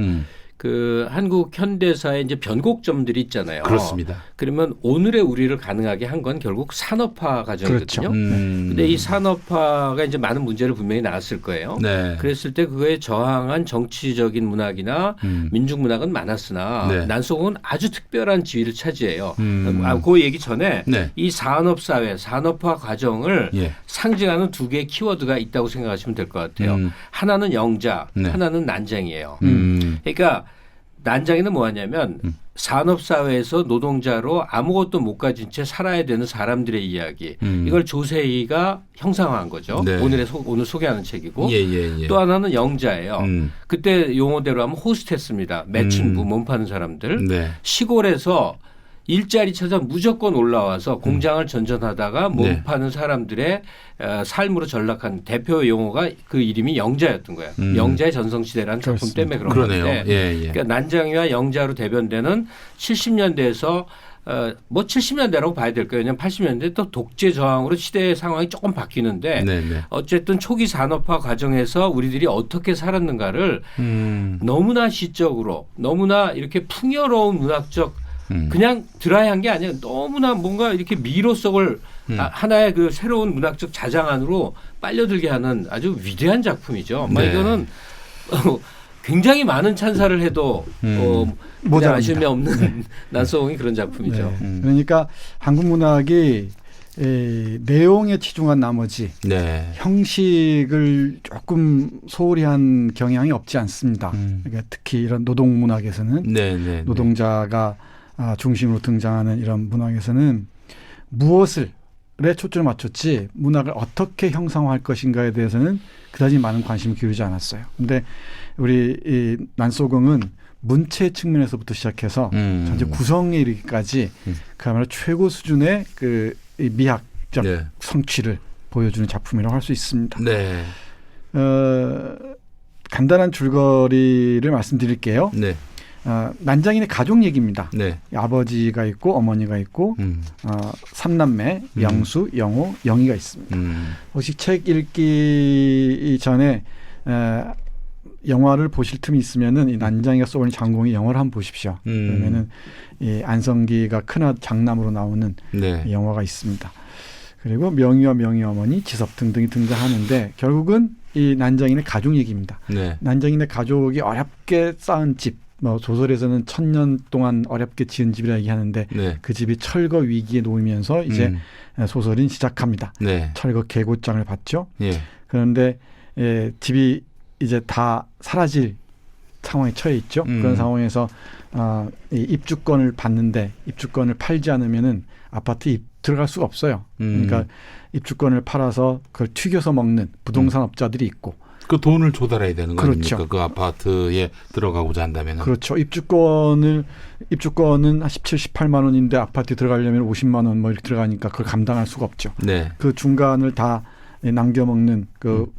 그 한국 현대사의 이제 변곡점들이 있잖아요. 그렇습니다. 그러면 오늘의 우리를 가능하게 한 건 결국 산업화 과정이거든요. 근데 이 산업화가 이제 많은 문제를 분명히 낳았을 거예요. 네. 그랬을 때 그거에 저항한 정치적인 문학이나 민중 문학은 많았으나 네. 난소공은 아주 특별한 지위를 차지해요. 그 얘기 전에 네. 이 산업사회, 산업화 과정을 예. 상징하는 두 개의 키워드가 있다고 생각하시면 될 것 같아요. 하나는 영자, 네. 하나는 난장이에요. 그러니까 난장이는 뭐냐면 산업사회에서 노동자로 아무것도 못 가진 채 살아야 되는 사람들의 이야기. 이걸 조세희가 형상화한 거죠. 네. 오늘 소개하는 책이고. 예. 또 하나는 영자예요. 그때 용어대로 하면 호스테스입니다. 매춘부, 몸 파는 사람들. 네. 시골에서 일자리 찾아 무조건 올라와서 공장을 전전하다가 몸 네. 파는 사람들의 삶으로 전락한 대표 용어가 그 이름이 영자였던 거예요. 영자의 전성시대라는 작품 그렇습니다. 때문에 그런 그러네요. 건데 예. 그러니까 난장이와 영자로 대변되는 70년대에서 뭐 70년대라고 봐야 될 거예요. 왜냐하면 80년대 또 독재 저항으로 시대의 상황이 조금 바뀌는데 네. 어쨌든 초기 산업화 과정에서 우리들이 어떻게 살았는가를 너무나 시적으로 너무나 이렇게 풍요로운 문학적 그냥 드라이한 게 아니라 너무나 뭔가 이렇게 미로 속을 하나의 그 새로운 문학적 자장 안으로 빨려들게 하는 아주 위대한 작품이죠. 네. 이거는 굉장히 많은 찬사를 해도 모자랍니다. 아쉬움이 없는 난소공이 그런 작품이죠. 네. 그러니까 한국 문학이 내용에 치중한 나머지 네. 형식을 조금 소홀히 한 경향이 없지 않습니다. 그러니까 특히 이런 노동 문학에서는 네. 노동자가 중심으로 등장하는 이런 문학에서는 무엇을 초점을 맞췄지 문학을 어떻게 형상화할 것인가에 대해서는 그다지 많은 관심을 기울이지 않았어요. 그런데 우리 이 난소공은 문체 측면에서부터 시작해서 전체 구성에 이르기까지 그야말로 최고 수준의 이 미학적 네. 성취를 보여주는 작품이라고 할 수 있습니다. 네. 간단한 줄거리를 말씀드릴게요. 네. 난장인의 가족 얘기입니다. 네. 아버지가 있고 어머니가 있고 삼남매 영수, 영호, 영희가 있습니다. 혹시 책 읽기 전에 영화를 보실 틈이 있으면은 이 난장이가 쏘는 장공의 영화를 한번 보십시오. 그러면은 이 안성기가 큰아 장남으로 나오는 네. 이 영화가 있습니다. 그리고 명희와 명희 어머니, 지섭 등등이 등장하는데 결국은 이 난장인의 가족 얘기입니다. 네. 난장인의 가족이 어렵게 쌓은 집. 소설에서는 1000년 동안 어렵게 지은 집이라 얘기하는데 네. 그 집이 철거 위기에 놓이면서 이제 소설은 시작합니다. 네. 철거 개고장을 받죠. 예. 그런데 집이 이제 다 사라질 상황에 처해 있죠. 그런 상황에서 이 입주권을 받는데 입주권을 팔지 않으면은 아파트에 들어갈 수가 없어요. 그러니까 입주권을 팔아서 그걸 튀겨서 먹는 부동산 업자들이 있고 그 돈을 조달해야 되는 거 그렇죠. 아닙니까? 그 아파트에 들어가고자 한다면. 그렇죠. 입주권은 한 17, 18만 원인데 아파트에 들어가려면 50만 원 뭐 이렇게 들어가니까 그걸 감당할 수가 없죠. 네. 그 중간을 다 남겨먹는 그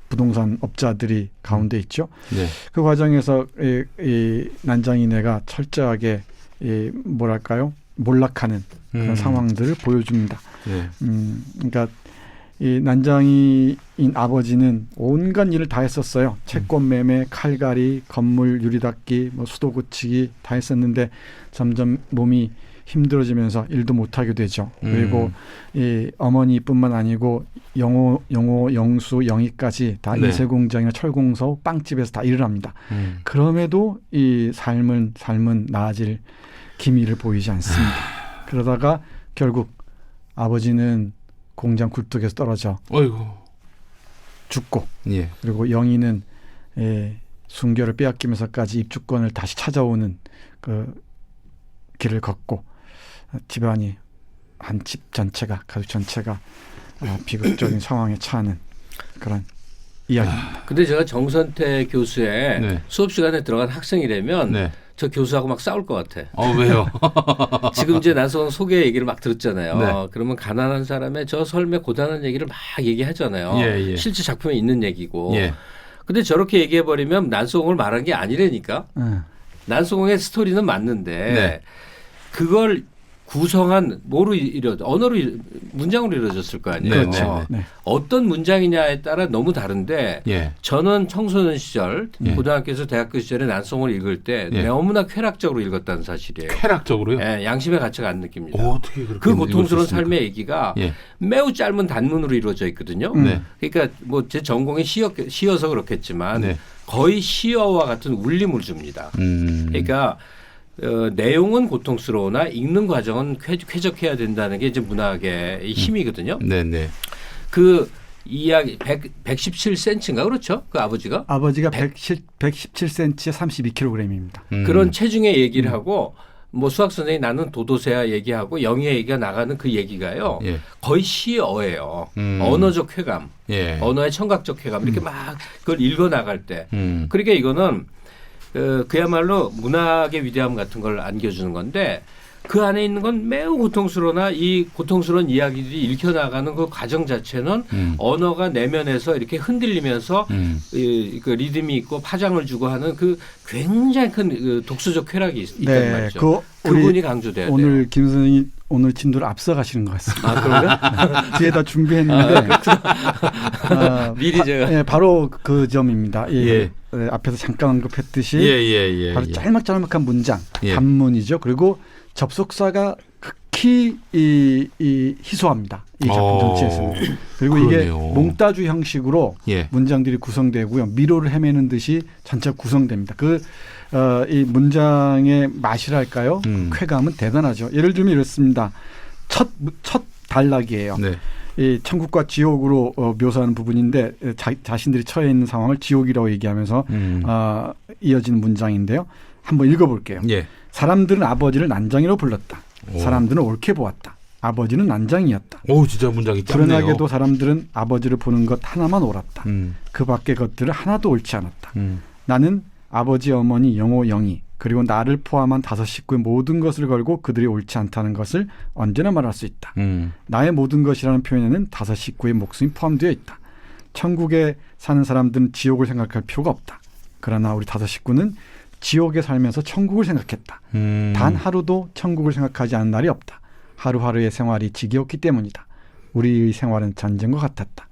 부동산 업자들이 가운데 있죠. 네. 그 과정에서 이 난장이네가 철저하게 뭐랄까요? 몰락하는 그런 상황들을 보여줍니다. 네. 그러니까 이 난장이인 아버지는 온갖 일을 다 했었어요. 채권 매매, 칼갈이, 건물 유리닦기, 수도 고치기 다 했었는데 점점 몸이 힘들어지면서 일도 못하게 되죠. 그리고 이 어머니뿐만 아니고 영호, 영수, 영희까지 다 네. 인쇄공장이나 철공소, 빵집에서 다 일을 합니다. 그럼에도 이 삶은 나아질 기미를 보이지 않습니다. 그러다가 결국 아버지는 공장 굴뚝에서 떨어져 어이구. 죽고 예. 그리고 영희는 순결을 빼앗기면서까지 입주권을 다시 찾아오는 그 길을 걷고 집안이 한 집 전체가 가족 전체가 비극적인 상황에 처하는 그런 이야기입니다. 근데 제가 정선태 교수의 네. 수업 시간에 들어간 학생이라면 네. 저 교수하고 막 싸울 것 같아. 왜요? 지금 이제 난소공 소개 얘기를 막 들었잖아요. 네. 그러면 가난한 사람의 저 삶의 고단한 얘기를 막 얘기하잖아요. 예. 실제 작품에 있는 얘기고. 예. 근데 저렇게 얘기해버리면 난소공을 말한 게 아니라니까. 난소공의 스토리는 맞는데 네. 그걸 구성한 뭐로 언어로 문장으로 이루어졌을 거 아니에요. 그렇죠. 네. 어떤 문장이냐에 따라 너무 다른데 예. 저는 청소년 시절 예. 고등학교에서 대학교 시절에 난송을 읽을 때 예. 너무나 쾌락적으로 읽었다는 사실이에요. 쾌락적으로요? 예, 양심의 가치가 안 느낍니다. 어떻게 그렇게 그 고통스러운 읽었습니까? 삶의 얘기가 예. 매우 짧은 단문으로 이루어져 있거든요. 네. 그러니까 뭐 제 전공이 시여서 그렇겠지만 네. 거의 시어와 같은 울림을 줍니다. 그러니까 내용은 고통스러우나 읽는 과정은 쾌적해야 된다는 게 이제 문학의 힘이거든요. 네네. 그 이야기 117cm인가 그렇죠? 그 아버지가 아버지가 117cm에 32kg입니다. 그런 체중의 얘기를 하고 뭐 수학 선생이 나는 도도새야 얘기하고 영희의 얘기가 나가는 그 얘기가요. 예. 거의 시어예요. 언어적 쾌감, 예. 언어의 청각적 쾌감 이렇게 막 그걸 읽어 나갈 때. 음. 그러니까 이거는 그야말로 문학의 위대함 같은 걸 안겨주는 건데 그 안에 있는 건 매우 고통스러우나 이 고통스러운 이야기들이 읽혀나가는 그 과정 자체는 언어가 내면에서 이렇게 흔들리면서 그 리듬이 있고 파장을 주고 하는 그 굉장히 큰 그 독서적 쾌락이 있단 네, 말이죠. 우리 그분이 강조돼야 돼요. 오늘 김 선생이 오늘 진도를 앞서가시는 것 같습니다. 아 그런가? 뒤에 다 준비했는데 미리 제가 네, 바로 그 점입니다. 예. 앞에서 잠깐 언급했듯이 예. 바로 짤막짤막한 문장, 예. 단문이죠. 그리고 접속사가 극히 희소합니다. 이 작품 전체에서는. 그리고 그러네요. 이게 몽따주 형식으로 예. 문장들이 구성되고요. 미로를 헤매는 듯이 전체가 구성됩니다. 이 문장의 맛이랄까요? 쾌감은 대단하죠. 예를 들면 이렇습니다. 첫 단락이에요. 네. 이 천국과 지옥으로 묘사하는 부분인데 자신들이 처해 있는 상황을 지옥이라고 얘기하면서 이어지는 문장인데요. 한번 읽어볼게요. 예. 사람들은 아버지를 난장이로 불렀다. 오. 사람들은 옳게 보았다. 아버지는 난장이었다. 오, 진짜 문장이 짧네요. 불안하게도 사람들은 아버지를 보는 것 하나만 옳았다. 음. 그 밖의 것들은 하나도 옳지 않았다. 음. 나는 아버지, 어머니, 영호, 영희 그리고 나를 포함한 5 식구의 모든 것을 걸고 그들이 옳지 않다는 것을 언제나 말할 수 있다. 나의 모든 것이라는 표현에는 5 식구의 목숨이 포함되어 있다. 천국에 사는 사람들은 지옥을 생각할 필요가 없다. 그러나 우리 5 식구는 지옥에 살면서 천국을 생각했다. 단 하루도 천국을 생각하지 않은 날이 없다. 하루하루의 생활이 지겨웠기 때문이다. 우리의 생활은 전쟁과 같았다.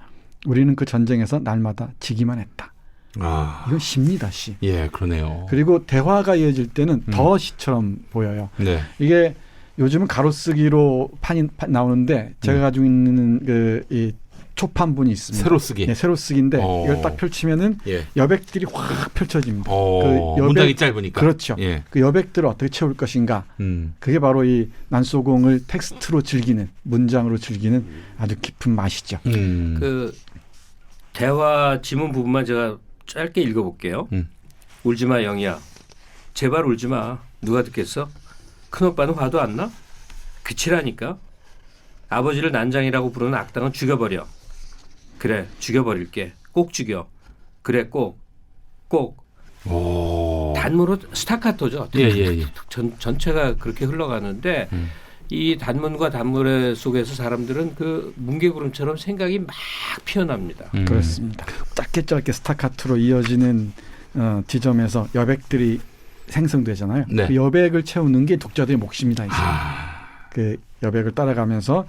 우리는 그 전쟁에서 날마다 지기만 했다. 아. 이건 시입니다, 시. 예, 그러네요. 그리고 대화가 이어질 때는 더 시처럼 보여요. 네. 이게 요즘은 가로쓰기로 판이 나오는데 제가 가지고 있는 이 초판본이 있습니다. 새로 쓰기. 네, 새로 쓰기인데 이걸 딱 펼치면은 예. 여백들이 확 펼쳐집니다. 문장이 짧으니까. 그렇죠. 예. 그 여백들을 어떻게 채울 것인가. 그게 바로 이 난소공을 텍스트로 즐기는, 문장으로 즐기는 아주 깊은 맛이죠. 그 대화 지문 부분만 제가 짧게 읽어볼게요. 울지 마 영희야. 제발 울지 마. 누가 듣겠어? 큰오빠는 화도 안 나? 그치라니까. 아버지를 난장이라고 부르는 악당은 죽여버려. 그래 죽여버릴게. 꼭 죽여. 그래 꼭. 오. 단문으로 스타카토죠. 예. 전체가 그렇게 흘러가는데 이 단문과 단문 속에서 사람들은 그 뭉게구름처럼 생각이 막 피어납니다. 그렇습니다. 짧게 스타카토로 이어지는 지점에서 여백들이 생성되잖아요. 네. 그 여백을 채우는 게 독자들의 몫입니다. 이제. 그 여백을 따라가면서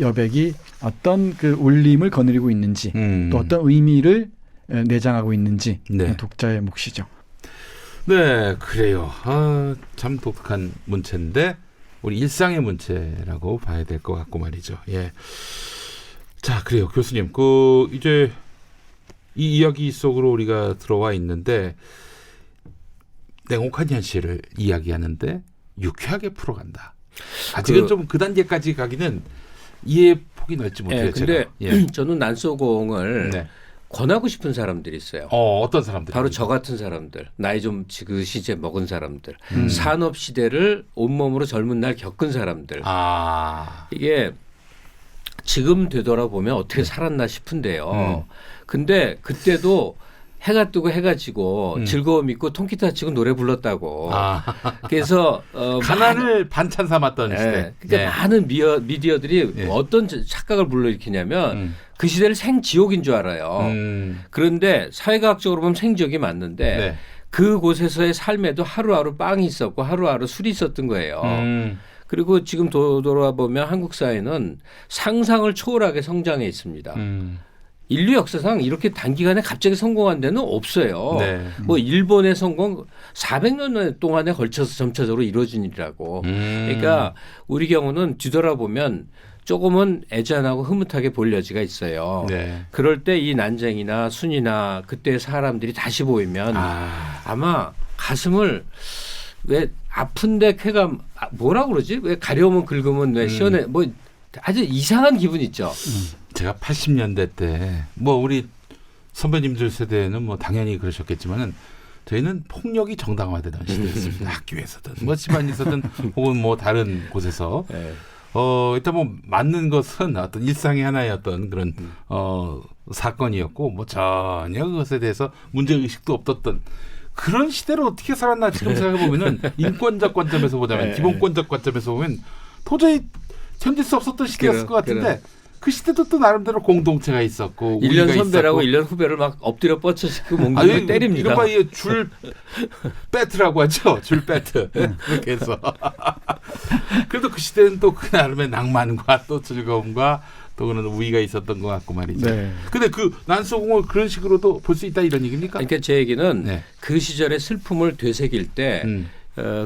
여백이 어떤 그 울림을 거느리고 있는지 또 어떤 의미를 내장하고 있는지 네. 독자의 몫이죠. 네, 그래요. 참 독특한 문체인데 우리 일상의 문체라고 봐야 될 것 같고 말이죠. 예. 자, 그래요, 교수님. 이제 이 이야기 속으로 우리가 들어와 있는데 냉혹한 현실을 이야기하는데 유쾌하게 풀어간다. 아직은 좀 그 단계까지 가기는 이해 폭이 넓지 못해요. 근데 예. 저는 난소공을 권하고 싶은 사람들이 있어요. 어떤 사람들? 바로 저 같은 사람들, 나이 좀 지그시 이제 먹은 사람들, 산업 시대를 온몸으로 젊은 날 겪은 사람들. 이게 지금 되돌아보면 어떻게 살았나 싶은데요. 근데 그때도 해가 뜨고 해가 지고 즐거움 있고 통기타 치고 노래 불렀다고. 그래서 가난을 반찬 삼았던 시대. 그러니까 많은 미디어들이 어떤 착각을 불러일으키냐면 그 시대를 생지옥인 줄 알아요. 그런데 사회과학적으로 보면 생지옥이 맞는데 그곳에서의 삶에도 하루하루 빵이 있었고 하루하루 술이 있었던 거예요. 그리고 지금 돌아보면 한국 사회는 상상을 초월하게 성장해 있습니다. 인류 역사상 이렇게 단기간에 갑자기 성공한 데는 없어요. 네. 뭐 일본의 성공 400년 동안에 걸쳐서 점차적으로 이루어진 일이라고. 그러니까 우리 경우는 뒤돌아보면 조금은 애잔하고 흐뭇하게 볼 여지가 있어요. 네. 그럴 때 이 난쟁이나 순이나 그때 사람들이 다시 보이면 아마 가슴을 왜 아픈데 쾌감 뭐라 그러지? 왜 가려우면 긁으면 왜 시원해? 뭐 아주 이상한 기분 있죠. 제가 80년대 때 뭐 우리 선배님들 세대는 뭐 당연히 그러셨겠지만은 저희는 폭력이 정당화되던 시대였습니다. 학교에서든 뭐 집안에서든 혹은 뭐 다른 곳에서 네. 일단 뭐 맞는 것은 어떤 일상의 하나의 어떤 그런 사건이었고 뭐 전혀 그것에 대해서 문제 의식도 없었던 그런 시대를 어떻게 살았나 지금 생각해 보면은 인권적 관점에서 보자면 네. 기본권적 관점에서 보면 도저히 견딜 수 없었던 시대였을 것 같은데 그 시대도 또 나름대로 공동체가 있었고 1년 우리가 선배라고 있었고. 1년 후배를 막 엎드려 뻗쳐서 몽둥이 때립니다. 이른바 줄 배트라고 하죠. 줄 배트. 그렇게 해서. 그래도 그 시대는 또 그 나름의 낭만과 또 즐거움과 또 그런 우위가 있었던 것 같고 말이죠. 네. 근데 그 난소공을 그런 식으로도 볼 수 있다 이런 얘기입니까? 그러니까 제 얘기는 네. 그 시절의 슬픔을 되새길 때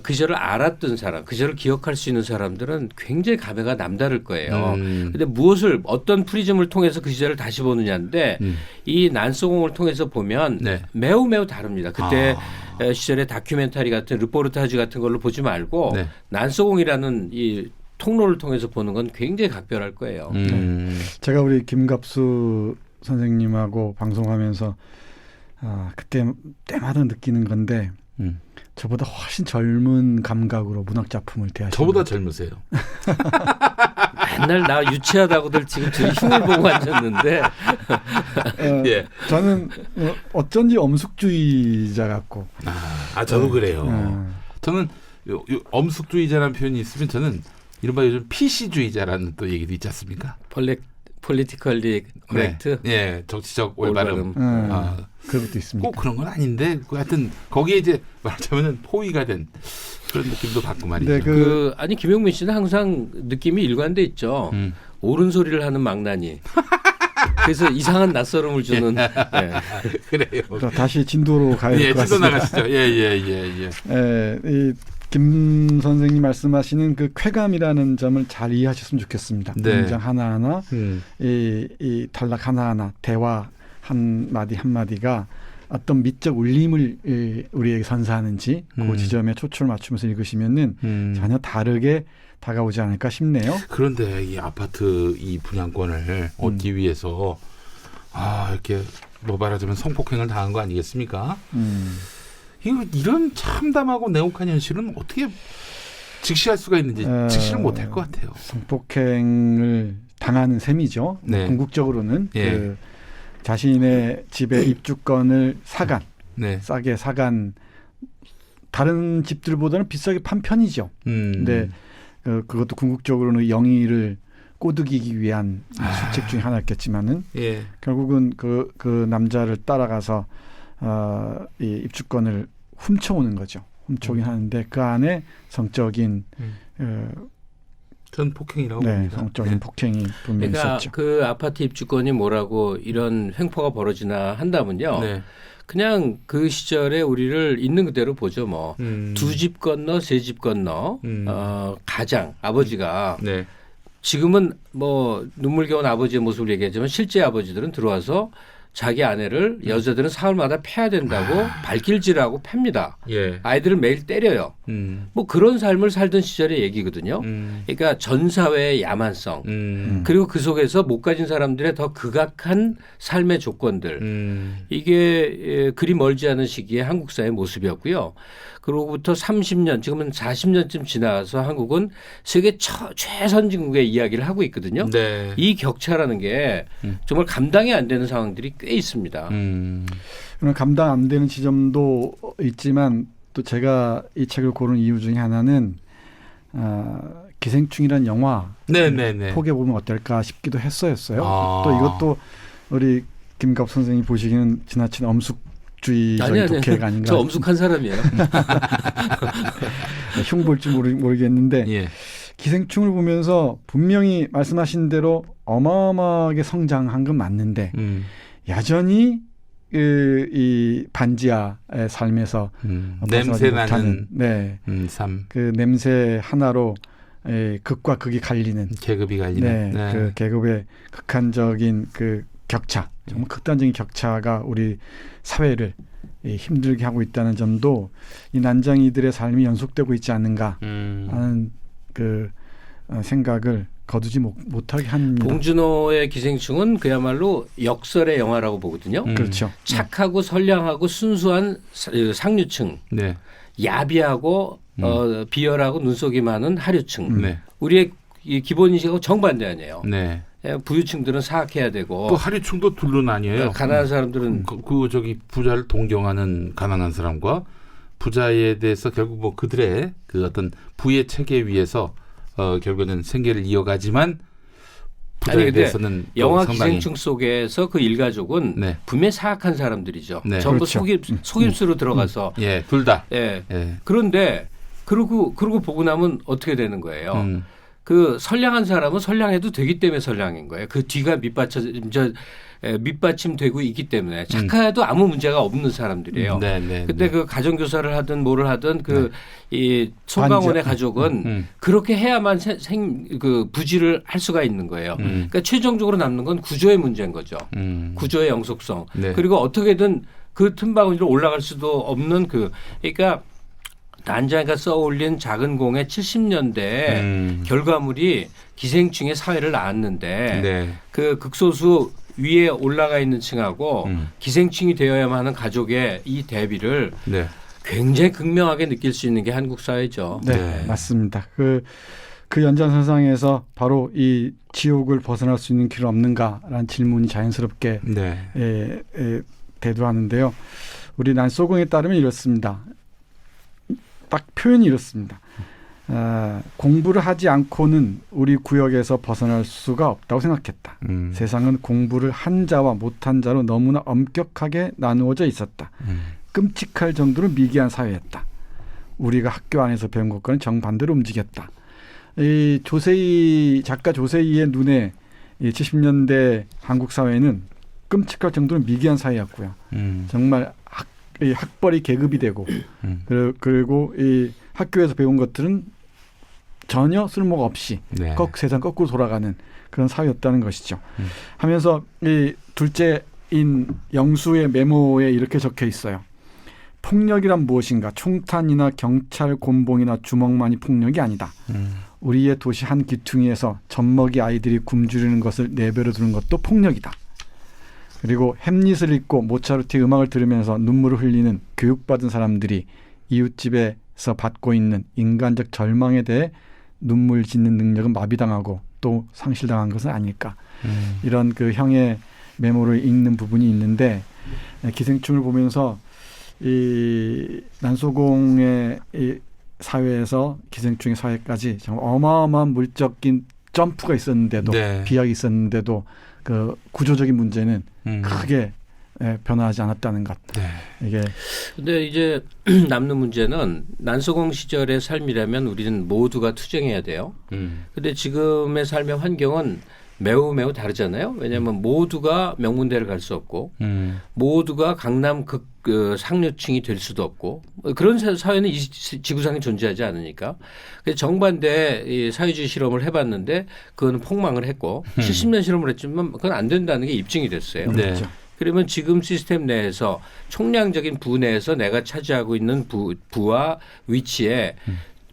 그 시절을 알았던 사람, 그 시절을 기억할 수 있는 사람들은 굉장히 감회가 남다를 거예요. 근데 무엇을 어떤 프리즘을 통해서 그 시절을 다시 보느냐인데 이 난소공을 통해서 보면 네. 매우 다릅니다. 그때 시절의 다큐멘터리 같은 르포르타지 같은 걸로 보지 말고 네. 난소공이라는 이 통로를 통해서 보는 건 굉장히 각별할 거예요. 제가 우리 김갑수 선생님하고 방송하면서 그때 때마다 느끼는 건데 저보다 훨씬 젊은 감각으로 문학 작품을 대하시는 저보다 젊으세요. 맨날 나 유치하다고들 지금 저 흉을 보고 앉았는데 예. 저는 어쩐지 엄숙주의자 같고 저도 그래요. 저는 엄숙주의자라는 표현이 있으면 저는 이른바 요즘 PC주의자라는 또 얘기도 있지 않습니까? 폴리티컬리 코렉트. 네. 예, 정치적 올바름. 그런 것도 있습니다. 꼭 그런 건 아닌데 하여튼 거기에 이제 말하자면은 포위가 된 그런 느낌도 받고 말이죠. 네, 아니 김용민 씨는 항상 느낌이 일관돼 있죠. 옳은 소리를 하는 망나니. 그래서 이상한 낯설음을 주는. 네. 그래요. 다시 진도로 가야 될 것 진도 같습니다. 나가시죠. 예. 이 김 선생님 말씀하시는 그 쾌감이라는 점을 잘 이해하셨으면 좋겠습니다. 네. 문장 하나하나, 이 단락 하나하나, 대화 한 마디 한 마디가 어떤 미적 울림을 우리에게 선사하는지 그 지점에 초점을 맞추면서 읽으시면은 전혀 다르게 다가오지 않을까 싶네요. 그런데 이 아파트 이 분양권을 얻기 위해서 이렇게 뭐 말하자면 성폭행을 당한 거 아니겠습니까? 이런 참담하고 내혹한 현실은 어떻게 직시할 수가 있는지 직시를 못할 것 같아요. 성폭행을 당하는 셈이죠. 네. 궁극적으로는 예. 그 자신의 집의 입주권을 네. 싸게 사간 다른 집들보다는 비싸게 판 편이죠. 근데 그것도 궁극적으로는 영의를 꼬드기기 위한 수책 중에 하나였겠지만은 예. 결국은 그 남자를 따라가서 이 입주권을 훔쳐오는 거죠. 훔쳐오긴 하는데 그 안에 성적인 전 폭행이라고 봅니다. 성적인 폭행이 분명히 그러니까 있었죠. 그 아파트 입주권이 뭐라고 이런 횡포가 벌어지나 한다면요. 네. 그냥 그 시절에 우리를 있는 그대로 보죠. 뭐 두 집 건너, 세 집 건너, 가장 아버지가 네. 지금은 뭐 눈물겨운 아버지의 모습을 얘기하지만 실제 아버지들은 들어와서 자기 아내를 여자들은 사흘마다 패야 된다고 발길질하고 팹니다. 예. 아이들을 매일 때려요. 뭐 그런 삶을 살던 시절의 얘기거든요. 그러니까 전 사회의 야만성 그리고 그 속에서 못 가진 사람들의 더 극악한 삶의 조건들 이게 그리 멀지 않은 시기에 한국 사회의 모습이었고요. 그로부터 30년 지금은 40년쯤 지나서 한국은 세계 최선진국의 이야기를 하고 있거든요. 네. 이 격차라는 게 정말 감당이 안 되는 상황들이 꽤 있습니다. 그럼 감당 안 되는 지점도 있지만 또 제가 이 책을 고른 이유 중에 하나는 기생충이라는 영화 네네네. 포개 보면 어떨까 싶기도 했어요. 아. 또 이것도 우리 김갑 선생님 보시기에는 지나친 엄숙주의적인 독해가 아닌가. 저 엄숙한 사람이에요. 흉볼지 모르겠는데 예. 기생충을 보면서 분명히 말씀하신 대로 어마어마하게 성장한 건 맞는데 여전히 이 반지하의 삶에서 냄새 벗어나지 나는 못하는, 삶. 그 냄새 하나로 극과 극이 갈리는 계급이 갈리는. 그 계급의 극한적인 그 격차, 정말 극단적인 격차가 우리 사회를 힘들게 하고 있다는 점도 이 난장이들의 삶이 연속되고 있지 않는가 하는 그 생각을 거두지 못하게 합니다. 봉준호의 기생충은 그야말로 역설의 영화라고 보거든요. 그렇죠. 착하고 선량하고 순수한 상류층, 네. 야비하고 비열하고 눈속이 많은 하류층. 네. 우리의 이 기본 인식하고 정반대 아니에요. 네. 부유층들은 사악해야 되고 또 하류층도 둘로 나뉘어요. 가난한 사람들은 저기 부자를 동경하는 가난한 사람과 부자에 대해서 결국 뭐 그들의 그 어떤 부의 체계 위에서 결국은 생계를 이어가지만 부자에 대해서는 영화 상당히 기생충 속에서 그 일가족은 네. 분명히 사악한 사람들이죠. 네. 전부 그렇죠. 속임수로 들어가서 예, 둘 다. 예. 예. 그런데 그러고 보고 나면 어떻게 되는 거예요? 그 선량한 사람은 선량해도 되기 때문에 선량인 거예요. 그 뒤가 밑받침되고 있기 때문에 착해도 아무 문제가 없는 사람들이에요. 근데 그 가정교사를 하든 뭐를 하든 이 송강원의 가족은 그렇게 해야만 그 부지를 할 수가 있는 거예요. 그러니까 최종적으로 남는 건 구조의 문제인 거죠. 구조의 영속성. 네. 그리고 어떻게든 그 틈바구니로 올라갈 수도 없는 그러니까 난장이가 써올린 작은 공의 70년대 결과물이 기생충의 사회를 낳았는데 네. 그 극소수 위에 올라가 있는 층하고 기생충이 되어야만 하는 가족의 이 대비를 네. 굉장히 극명하게 느낄 수 있는 게 한국 사회죠. 네, 맞습니다. 그 연장선상에서 바로 이 지옥을 벗어날 수 있는 길은 없는가라는 질문이 자연스럽게 네. 대두하는데요. 우리 난소공에 따르면 이렇습니다. 딱 표현이 이렇습니다. 공부를 하지 않고는 우리 구역에서 벗어날 수가 없다고 생각했다. 세상은 공부를 한 자와 못한 자로 너무나 엄격하게 나누어져 있었다. 끔찍할 정도로 미개한 사회였다. 우리가 학교 안에서 배운 것과는 정반대로 움직였다. 이 작가 조세희의 눈에 이 70년대 한국 사회는 끔찍할 정도로 미개한 사회였고요. 정말 이 학벌이 계급이 되고 그리고 이 학교에서 배운 것들은 전혀 쓸모가 없이 네. 세상 거꾸로 돌아가는 그런 사회였다는 것이죠. 하면서 이 둘째인 영수의 메모에 이렇게 적혀 있어요. 폭력이란 무엇인가? 총탄이나 경찰 곤봉이나 주먹만이 폭력이 아니다. 우리의 도시 한 귀퉁이에서 젖먹이 아이들이 굶주리는 것을 내버려 두는 것도 폭력이다. 그리고 햄릿을 읽고 모차르트의 음악을 들으면서 눈물을 흘리는 교육받은 사람들이 이웃집에서 받고 있는 인간적 절망에 대해 눈물 짓는 능력은 마비당하고 또 상실당한 것은 아닐까. 이런 그 형의 메모를 읽는 부분이 있는데 기생충을 보면서 이 난소공의 이 사회에서 기생충의 사회까지 정말 어마어마한 물적인 점프가 있었는데도 네. 비약이 있었는데도 그 구조적인 문제는 크게 변화하지 않았다는 것. 네. 이게 근데 이제 남는 문제는 난소공 시절의 삶이라면 우리는 모두가 투쟁해야 돼요. 근데 지금의 삶의 환경은 매우 다르잖아요. 왜냐하면 모두가 명문대를 갈 수 없고 모두가 강남 상류층이 될 수도 없고 그런 사회는 이 지구상에 존재하지 않으니까. 그래서 정반대 사회주의 실험을 해봤는데 그거는 폭망을 했고 70년 실험을 했지만 그건 안 된다는 게 입증이 됐어요. 네. 그러면 지금 시스템 내에서 총량적인 부 내에서 내가 차지하고 있는 부와 위치에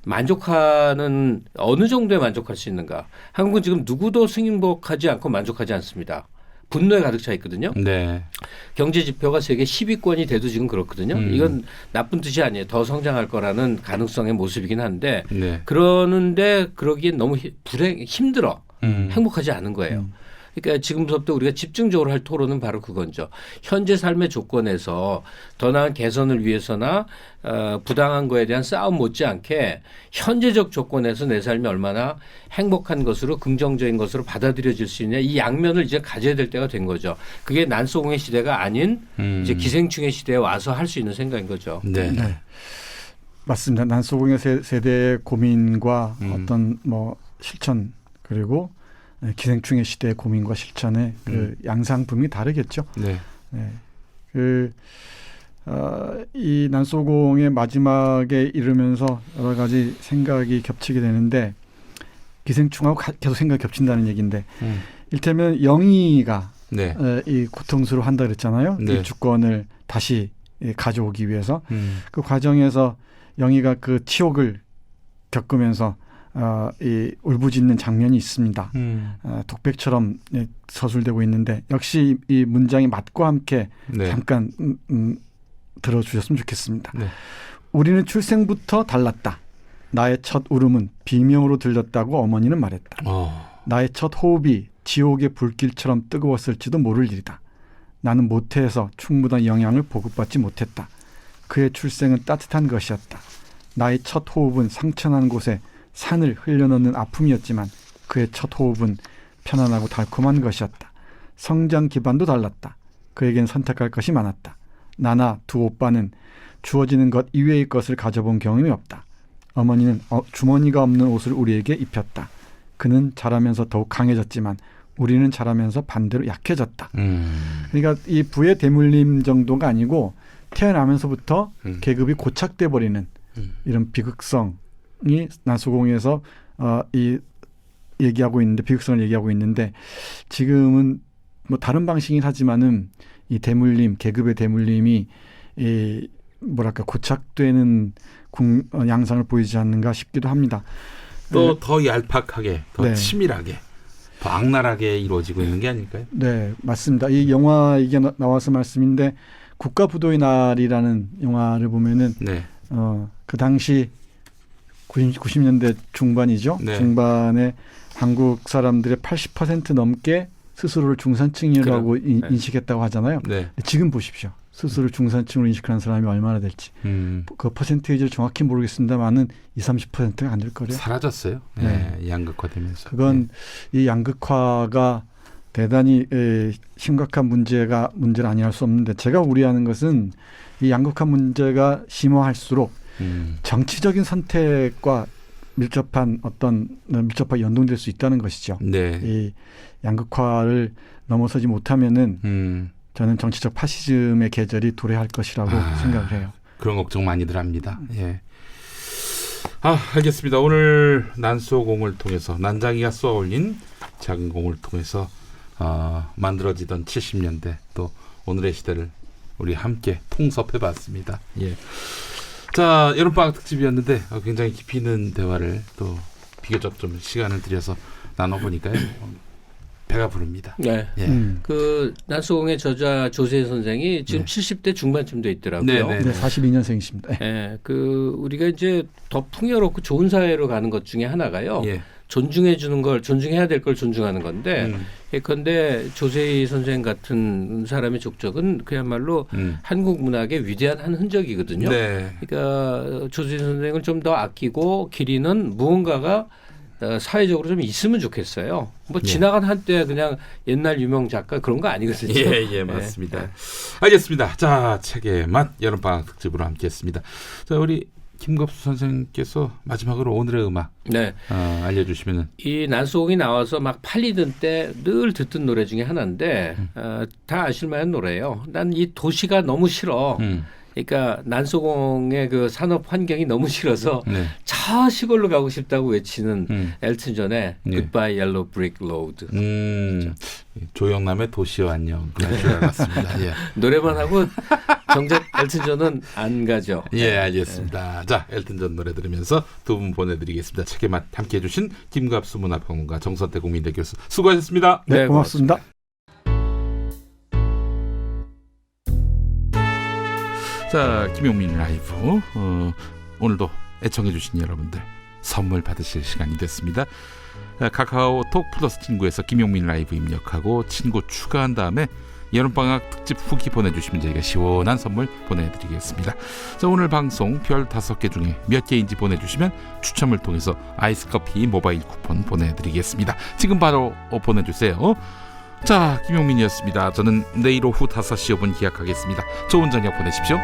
만족하는 어느 정도에 만족할 수 있는가? 한국은 지금 누구도 승인복하지 않고 만족하지 않습니다. 분노에 가득 차 있거든요. 네. 경제 지표가 세계 10위권이 돼도 지금 그렇거든요. 이건 나쁜 뜻이 아니에요. 더 성장할 거라는 가능성의 모습이긴 한데 네. 그러는데 그러기엔 너무 힘들어. 행복하지 않은 거예요. 그러니까 지금부터 우리가 집중적으로 할 토론은 바로 그건죠. 현재 삶의 조건에서 더 나은 개선을 위해서나 부당한 거에 대한 싸움 못지않게 현재적 조건에서 내 삶이 얼마나 행복한 것으로 긍정적인 것으로 받아들여질 수 있냐 이 양면을 이제 가져야 될 때가 된 거죠. 그게 난소공의 시대가 아닌 이제 기생충의 시대에 와서 할 수 있는 생각인 거죠. 네. 네. 맞습니다. 난소공예 세대의 고민과 어떤 뭐 실천 그리고 기생충의 시대의 고민과 실천의 그 양상품이 다르겠죠. 네. 네. 이 난소공의 마지막에 이르면서 여러 가지 생각이 겹치게 되는데 기생충하고 계속 생각이 겹친다는 얘기인데 일테면 영희가 네. 이 고통스러워 한다 그랬잖아요. 네. 이 주권을 다시 가져오기 위해서 그 과정에서 영희가 그 치욕을 겪으면서 이 울부짖는 장면이 있습니다. 독백처럼 서술되고 있는데 역시 이 문장이 맛과 함께 네. 잠깐 들어주셨으면 좋겠습니다. 네. 우리는 출생부터 달랐다. 나의 첫 울음은 비명으로 들렸다고 어머니는 말했다. 나의 첫 호흡이 지옥의 불길처럼 뜨거웠을지도 모를 일이다. 나는 모태에서 충분한 영양을 보급받지 못했다. 그의 출생은 따뜻한 것이었다. 나의 첫 호흡은 상처난 곳에 산을 흘려넣는 아픔이었지만 그의 첫 호흡은 편안하고 달콤한 것이었다. 성장 기반도 달랐다. 그에겐 선택할 것이 많았다. 나나 두 오빠는 주어지는 것 이외의 것을 가져본 경험이 없다. 어머니는 주머니가 없는 옷을 우리에게 입혔다. 그는 자라면서 더욱 강해졌지만 우리는 자라면서 반대로 약해졌다. 그러니까 이 부의 대물림 정도가 아니고 태어나면서부터 계급이 고착돼 버리는 이런 비극성이 난소공예에서 얘기하고 있는데 비극성을 얘기하고 있는데 지금은 뭐 다른 방식이긴 하지만은 이 대물림 계급의 대물림이 이 뭐랄까 고착되는 양상을 보이지 않는가 싶기도 합니다. 또 더 얄팍하게, 더 네. 치밀하게, 더 악랄하게 이루어지고 있는 게 아닐까요? 네, 맞습니다. 이 영화 이게 나와서 말씀인데 국가부도의 날이라는 영화를 보면은 네. 그 당시 90년대 중반이죠. 네. 중반에 한국 사람들의 80% 넘게 스스로를 중산층이라고 인식했다고 하잖아요. 네. 지금 보십시오. 스스로를 중산층으로 인식하는 사람이 얼마나 될지. 그 퍼센테이지를 정확히 모르겠습니다만은 20-30%가 안 될 거래요. 사라졌어요. 네. 양극화되면서. 그건 이 양극화가 대단히 심각한 문제를 아니할 수 없는데 제가 우려하는 것은 이 양극화 문제가 심화할수록 정치적인 선택과 밀접하게 연동될 수 있다는 것이죠. 네. 이 양극화를 넘어서지 못하면은 저는 정치적 파시즘의 계절이 도래할 것이라고 생각을 해요. 그런 걱정 많이들 합니다. 예. 알겠습니다. 오늘 난소공을 통해서 난장이가 쏘아올린 작은 공을 통해서 만들어지던 70년대 또 오늘의 시대를 우리 함께 통섭해봤습니다. 예. 자, 여름방학 특집이었는데 굉장히 깊이 있는 대화를 또 비교적 좀 시간을 들여서 나눠보니까요. 배가 부릅니다. 네. 예. 그 난소공의 저자 조세희 선생이 지금 70대 중반쯤 돼 있더라고요. 네. 네, 42년생이십니다. 네. 그 우리가 이제 더 풍요롭고 좋은 사회로 가는 것 중에 하나가요. 예. 존중해 주는 걸 존중해야 될 걸 존중하는 건데 예컨대 조세희 선생 같은 사람의 족적은 그야말로 한국 문학의 위대한 한 흔적이거든요. 네. 그러니까 조세희 선생을 좀 더 아끼고 기리는 무언가가 사회적으로 좀 있으면 좋겠어요. 뭐 지나간 한때 그냥 옛날 유명 작가 그런 거 아니거든요. 예, 맞습니다. 알겠습니다. 자, 책의 맛 여름방학 특집으로 함께했습니다. 자, 우리 김갑수 선생님께서 마지막으로 오늘의 음악 알려주시면은 이 난소공이 나와서 막 팔리던 때 늘 듣던 노래 중에 하나인데 다 아실만한 노래예요. 난 이 도시가 너무 싫어. 그러니까 난소공의 그 산업 환경이 너무 싫어서 저 시골로 가고 싶다고 외치는 엘튼 존의 Goodbye Yellow Brick Road. 조영남의 도시여 안녕. 그런 줄 알았습니다. 예. 노래만 하고 정작 엘튼 존은 안 가죠. 예, 알겠습니다. 자, 엘튼 존 노래 들으면서 두 분 보내드리겠습니다. 책의 맛 함께해 주신 김갑수 문화평론가 정선태 국민대 교수 수고하셨습니다. 네, 고맙습니다. 자, 김용민 라이브 오늘도 애청해 주신 여러분들 선물 받으실 시간이 됐습니다. 카카오톡 플러스 친구에서 김용민 라이브 입력하고 친구 추가한 다음에 여름방학 특집 후기 보내주시면 저희가 시원한 선물 보내드리겠습니다. 자, 오늘 방송 별 5개 중에 몇 개인지 보내주시면 추첨을 통해서 아이스커피 모바일 쿠폰 보내드리겠습니다. 지금 바로 보내주세요. 자, 김용민이었습니다. 저는 내일 오후 5시 5분 기약하겠습니다. 좋은 저녁 보내십시오.